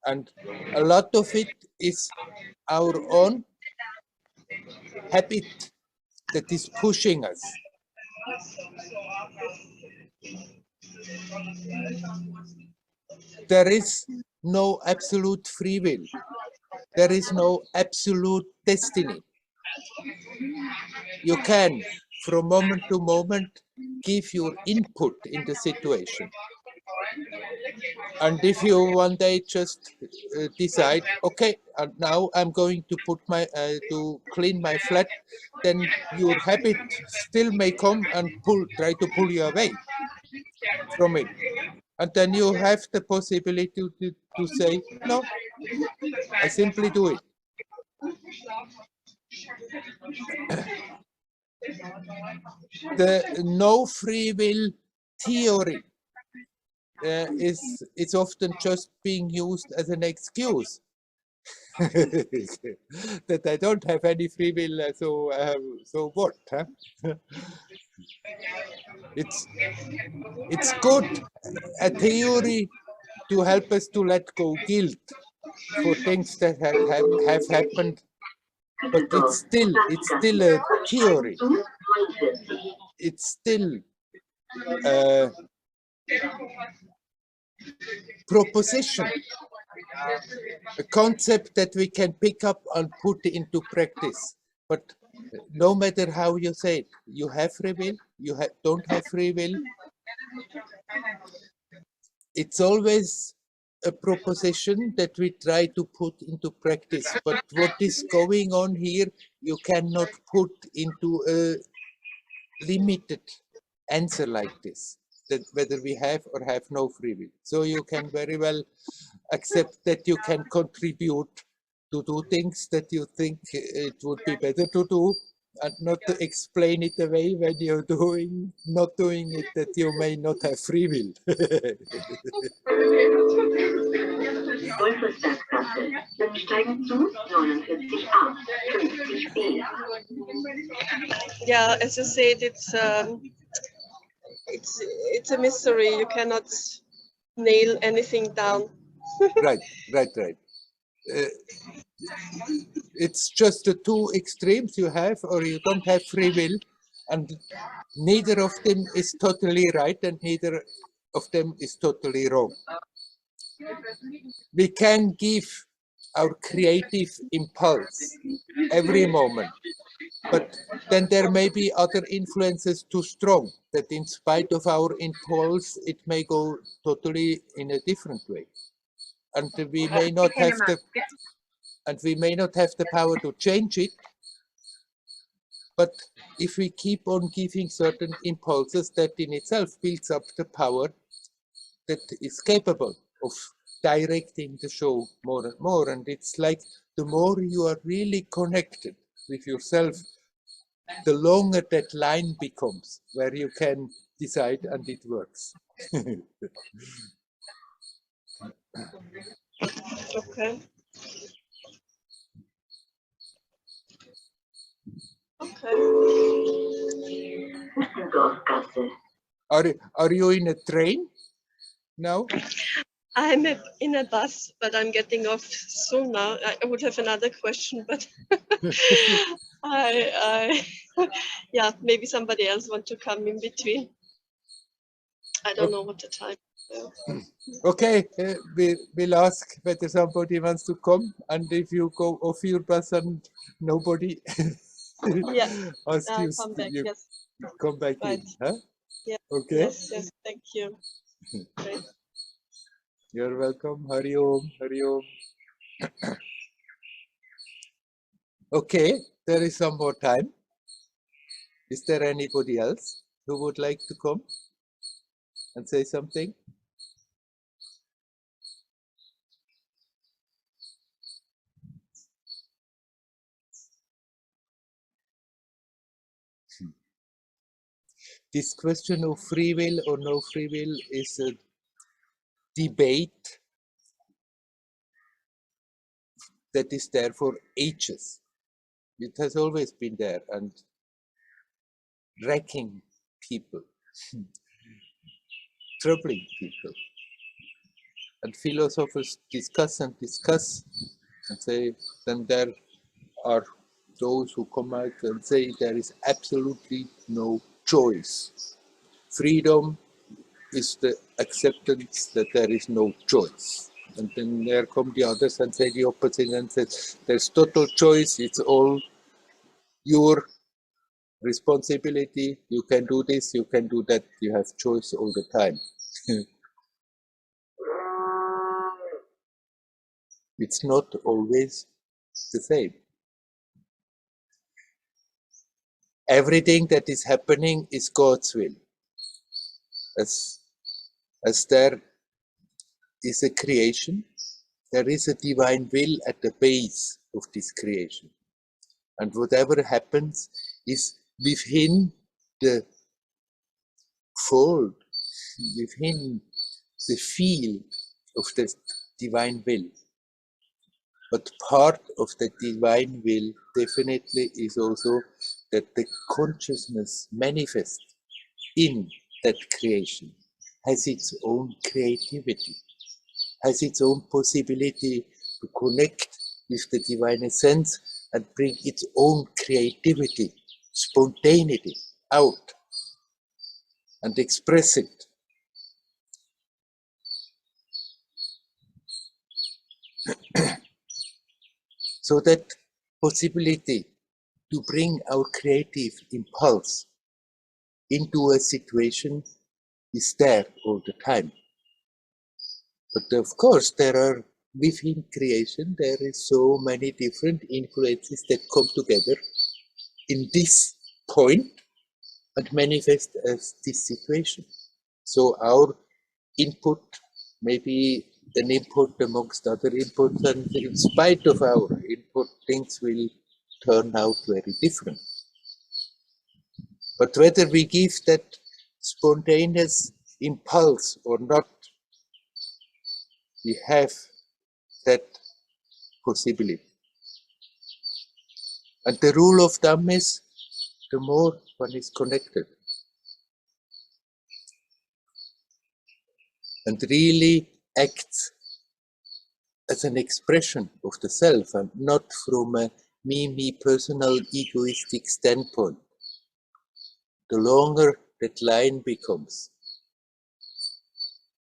S1: And a lot of it is our own habit that is pushing us. There is no absolute free will. There is no absolute destiny. You can, from moment to moment, give your input in the situation. And if you one day just decide, okay, now I'm going to put my to clean my flat, then your habit still may come and try to pull you away from it, and then you have the possibility to say, no, I simply do it. The no free will theory is often just being used as an excuse that I don't have any free will, so what? Huh? It's good, a theory to help us to let go guilt for things that have happened, but it's still a theory. It's still a proposition, a concept that we can pick up and put into practice. But no matter how you say it, you have free will, you don't have free will. It's always a proposition that we try to put into practice. But what is going on here, you cannot put into a limited answer like this, that whether we have or have no free will. So you can very well accept that you can contribute to do things that you think it would be better to do, and not to explain it away when you're not doing it, that you may not have free will.
S4: Yeah, as you said, it's a mystery. You cannot nail anything down.
S1: Right. It's just the two extremes you have, or you don't have free will, and neither of them is totally right and neither of them is totally wrong. We can give our creative impulse every moment, but then there may be other influences too strong, that in spite of our impulse, it may go totally in a different way. And we may not have the power to change it. But if we keep on giving certain impulses, that in itself builds up the power that is capable of directing the show more and more. And it's like the more you are really connected with yourself, the longer that line becomes where you can decide and it works.
S4: Okay. Okay.
S1: Are you in a train now?
S4: I'm in a bus, but I'm getting off soon now. I would have another question, but yeah, maybe somebody else want to come in between. I don't know what the time is.
S1: Okay, we'll ask whether somebody wants to come, and if you go off your bus and nobody
S4: Yeah,
S1: ask you,
S4: come back.
S1: you
S4: Yes,
S1: come back
S4: right.
S1: in, huh?
S4: Yeah.
S1: Okay.
S4: Yes. Thank you. Great.
S1: You're welcome. Hari Om, Hari Om. Okay, there is some more time. Is there anybody else who would like to come and say something? This question of free will or no free will is a debate that is there for ages. It has always been there and wrecking people, troubling people. And philosophers discuss and say, then there are those who come out and say there is absolutely no choice. Freedom is the acceptance that there is no choice. And then there come the others and say the opposite and say there's total choice, it's all your responsibility, you can do this, you can do that, you have choice all the time. It's not always the same. Everything that is happening is God's will. As there is a creation, there is a divine will at the base of this creation. And whatever happens is within the fold, within the field of the divine will. But part of the divine will definitely is also that the consciousness manifest in that creation has its own creativity, has its own possibility to connect with the divine essence and bring its own creativity, spontaneity out and express it. So that possibility to bring our creative impulse into a situation is there all the time. But of course, there are within creation, there is so many different influences that come together in this point and manifest as this situation. So our input may be an input amongst other inputs, and in spite of our input, things will turn out very different. But whether we give that spontaneous impulse or not, we have that possibility. And the rule of thumb is, the more one is connected and really acts as an expression of the self and not from a me personal egoistic standpoint, the longer that line becomes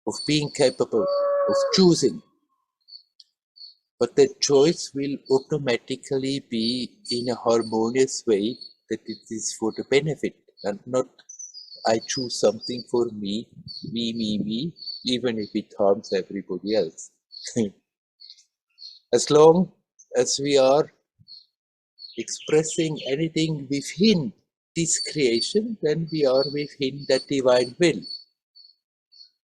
S1: of being capable of choosing. But that choice will automatically be in a harmonious way, that it is for the benefit and not I choose something for me, even if it harms everybody else. As long as we are expressing anything within this creation, then we are within that divine will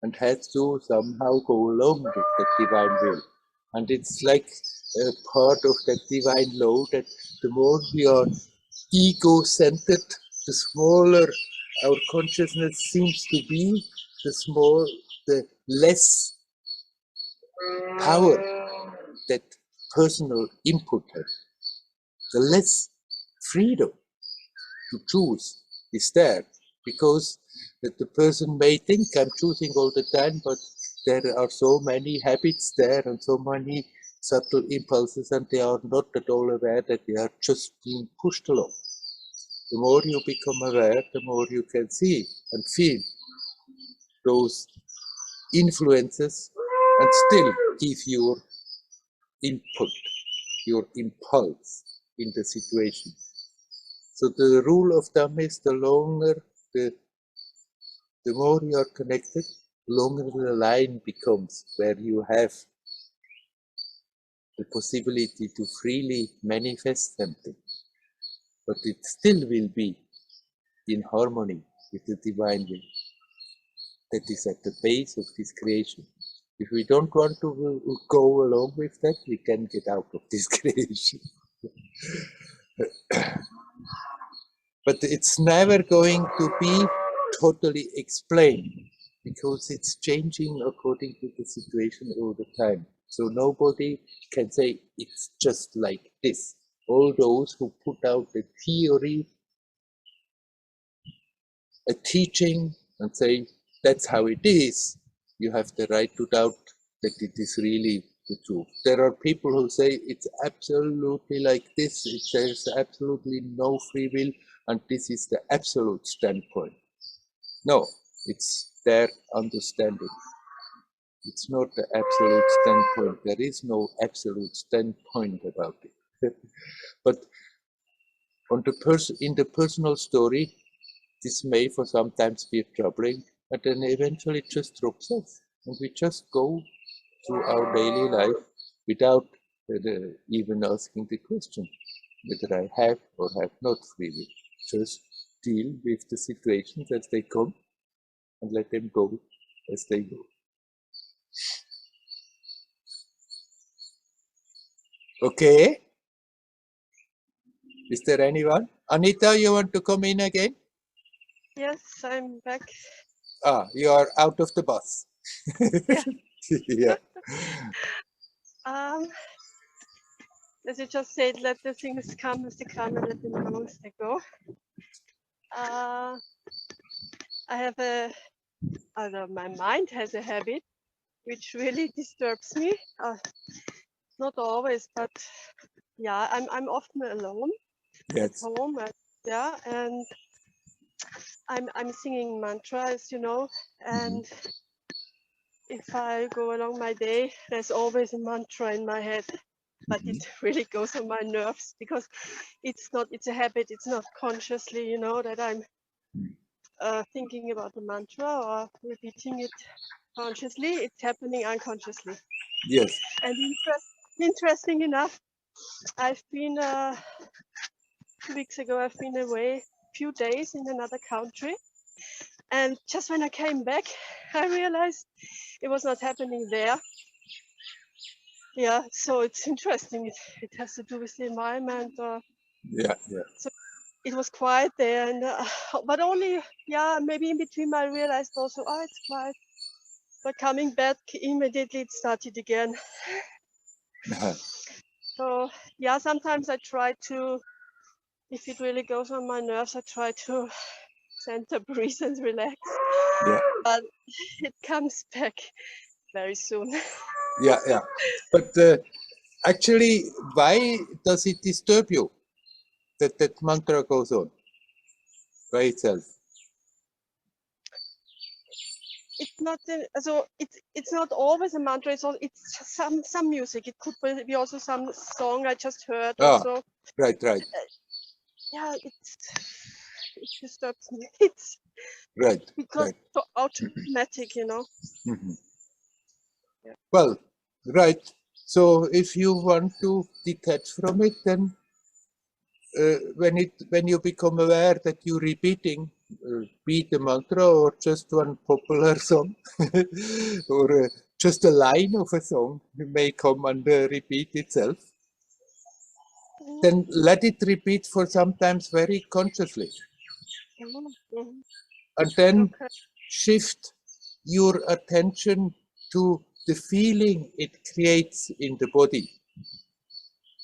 S1: and has to somehow go along with that divine will. And it's like a part of that divine law that the more we are ego-centered, the smaller our consciousness seems to be, the less power that personal input has, the less freedom to choose is there, because that the person may think I'm choosing all the time, but there are so many habits there and so many subtle impulses, and they are not at all aware that they are just being pushed along. The more you become aware, the more you can see and feel those influences and still give your input, your impulse in the situation. So the rule of thumb is the more you are connected, the longer the line becomes where you have the possibility to freely manifest something. But it still will be in harmony with the divine will that is at the base of this creation. If we don't want to go along with that, we can get out of this creation. But it's never going to be totally explained, because it's changing according to the situation all the time. So nobody can say it's just like this. All those who put out a theory, a teaching, and say that's how it is, you have the right to doubt that it is really the truth. There are people who say it's absolutely like this, there's absolutely no free will, and this is the absolute standpoint. No, it's their understanding. It's not the absolute standpoint. There is no absolute standpoint about it. But on in the personal story, this may for sometimes be troubling, but then eventually it just drops off. And we just go through our daily life without even asking the question whether I have or have not free will. Just deal with the situations as they come and let them go as they go. Okay? Is there anyone? Anita, you want to come in again?
S4: Yes, I'm back.
S1: Ah, you are out of the bus.
S4: Yeah.
S1: Yeah.
S4: As you just said, let the things come as they come and let them go as they go. I have my mind has a habit which really disturbs me. Not always, but yeah, I'm often alone
S1: Yes.
S4: at home. And I'm singing mantras, you know, and if I go along my day, there's always a mantra in my head, but it really goes on my nerves because it's a habit. It's not consciously, you know, that I'm thinking about the mantra or repeating it consciously. It's happening unconsciously.
S1: Yes.
S4: And interesting enough, I've been 2 weeks ago. I've been away a few days in another country, and just when I came back, I realized it was not happening there. Yeah, so it's interesting. It has to do with the environment.
S1: Yeah, yeah.
S4: So it was quiet there, and but only maybe in between I realized also, oh, it's quiet. But coming back immediately, it started again. So yeah, sometimes I try to, if it really goes on my nerves, I try to center, breathe, and relax.
S1: Yeah.
S4: But it comes back very soon.
S1: Yeah, yeah. But actually, why does it disturb you that that mantra goes on by itself?
S4: It's not so it's not always a mantra. It's just some music. It could be also some song I just heard.
S1: Ah,
S4: Also,
S1: right, right,
S4: yeah, it disturbs me. It's
S1: right,
S4: because
S1: right.
S4: so automatic, you know.
S1: Mhm.
S4: Yeah.
S1: Well, right. So if you want to detach from it, then when you become aware that you're repeating, be it a mantra or just one popular song, or just a line of a song may come and repeat itself, then let it repeat for sometimes very consciously,
S4: Mhm.
S1: and then
S4: Okay.
S1: shift your attention to the feeling it creates in the body,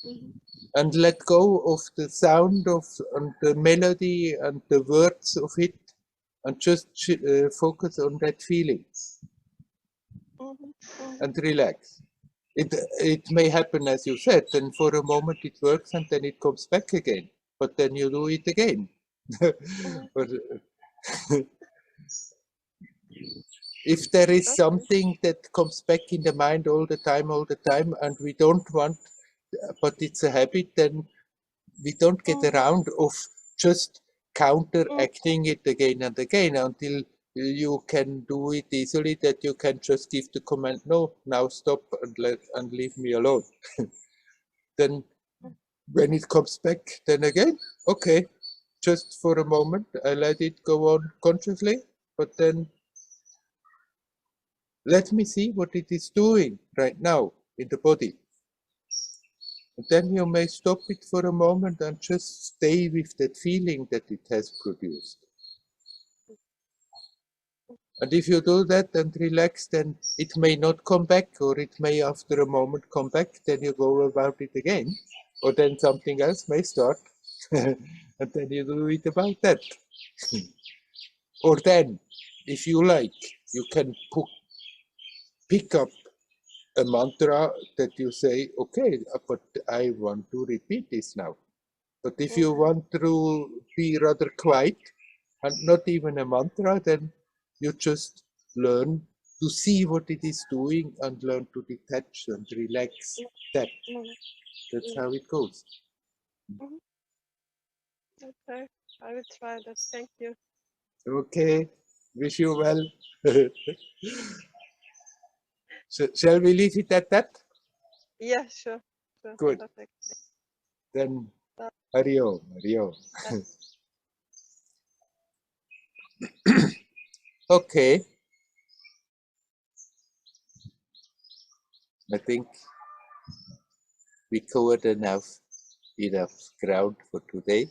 S4: Mhm.
S1: and let go of the sound of and the melody and the words of it, and just focus on that feeling
S4: Mhm. Mhm.
S1: and relax. It may happen as you said, and for a moment it works and then it comes back again, but then you do it again.
S4: Mhm.
S1: But if there is
S4: Okay.
S1: something that comes back in the mind all the time, and we don't want, but it's a habit, then we don't get
S4: Mhm.
S1: around of just
S4: Mhm.
S1: counteracting it again and again until you can do it easily, that you can just give the command, no, now stop and leave me alone. Then when it comes back, then again, okay, just for a moment, I let it go on consciously, but then let me see what it is doing right now in the body. And then you may stop it for a moment and just stay with that feeling that it has produced. And if you do that and relax, then it may not come back, or it may after a moment come back, then you go about it again, or then something else may start, and then you do it about that. Or then, if you like, you can pick up a mantra that you say, okay, but I want to repeat this now. But if you want to be rather quiet and not even a mantra, then you just learn to see what it is doing and learn to detach and relax that.
S4: Mhm.
S1: That's how it goes.
S4: Mhm. Okay. I will try that. Thank you.
S1: Okay, wish you well. So, shall we leave it at that?
S4: Yeah, sure.
S1: Good.
S4: Perfect.
S1: Then, Hari Om, Hari Om. Okay. I think we covered enough ground for today.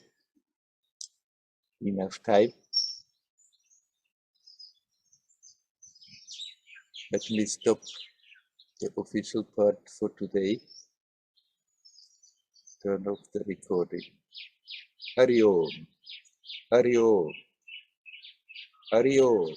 S1: Enough time. Let me stop the official part for today. Turn off the recording. Hari Om, Hari Om, Hari Om.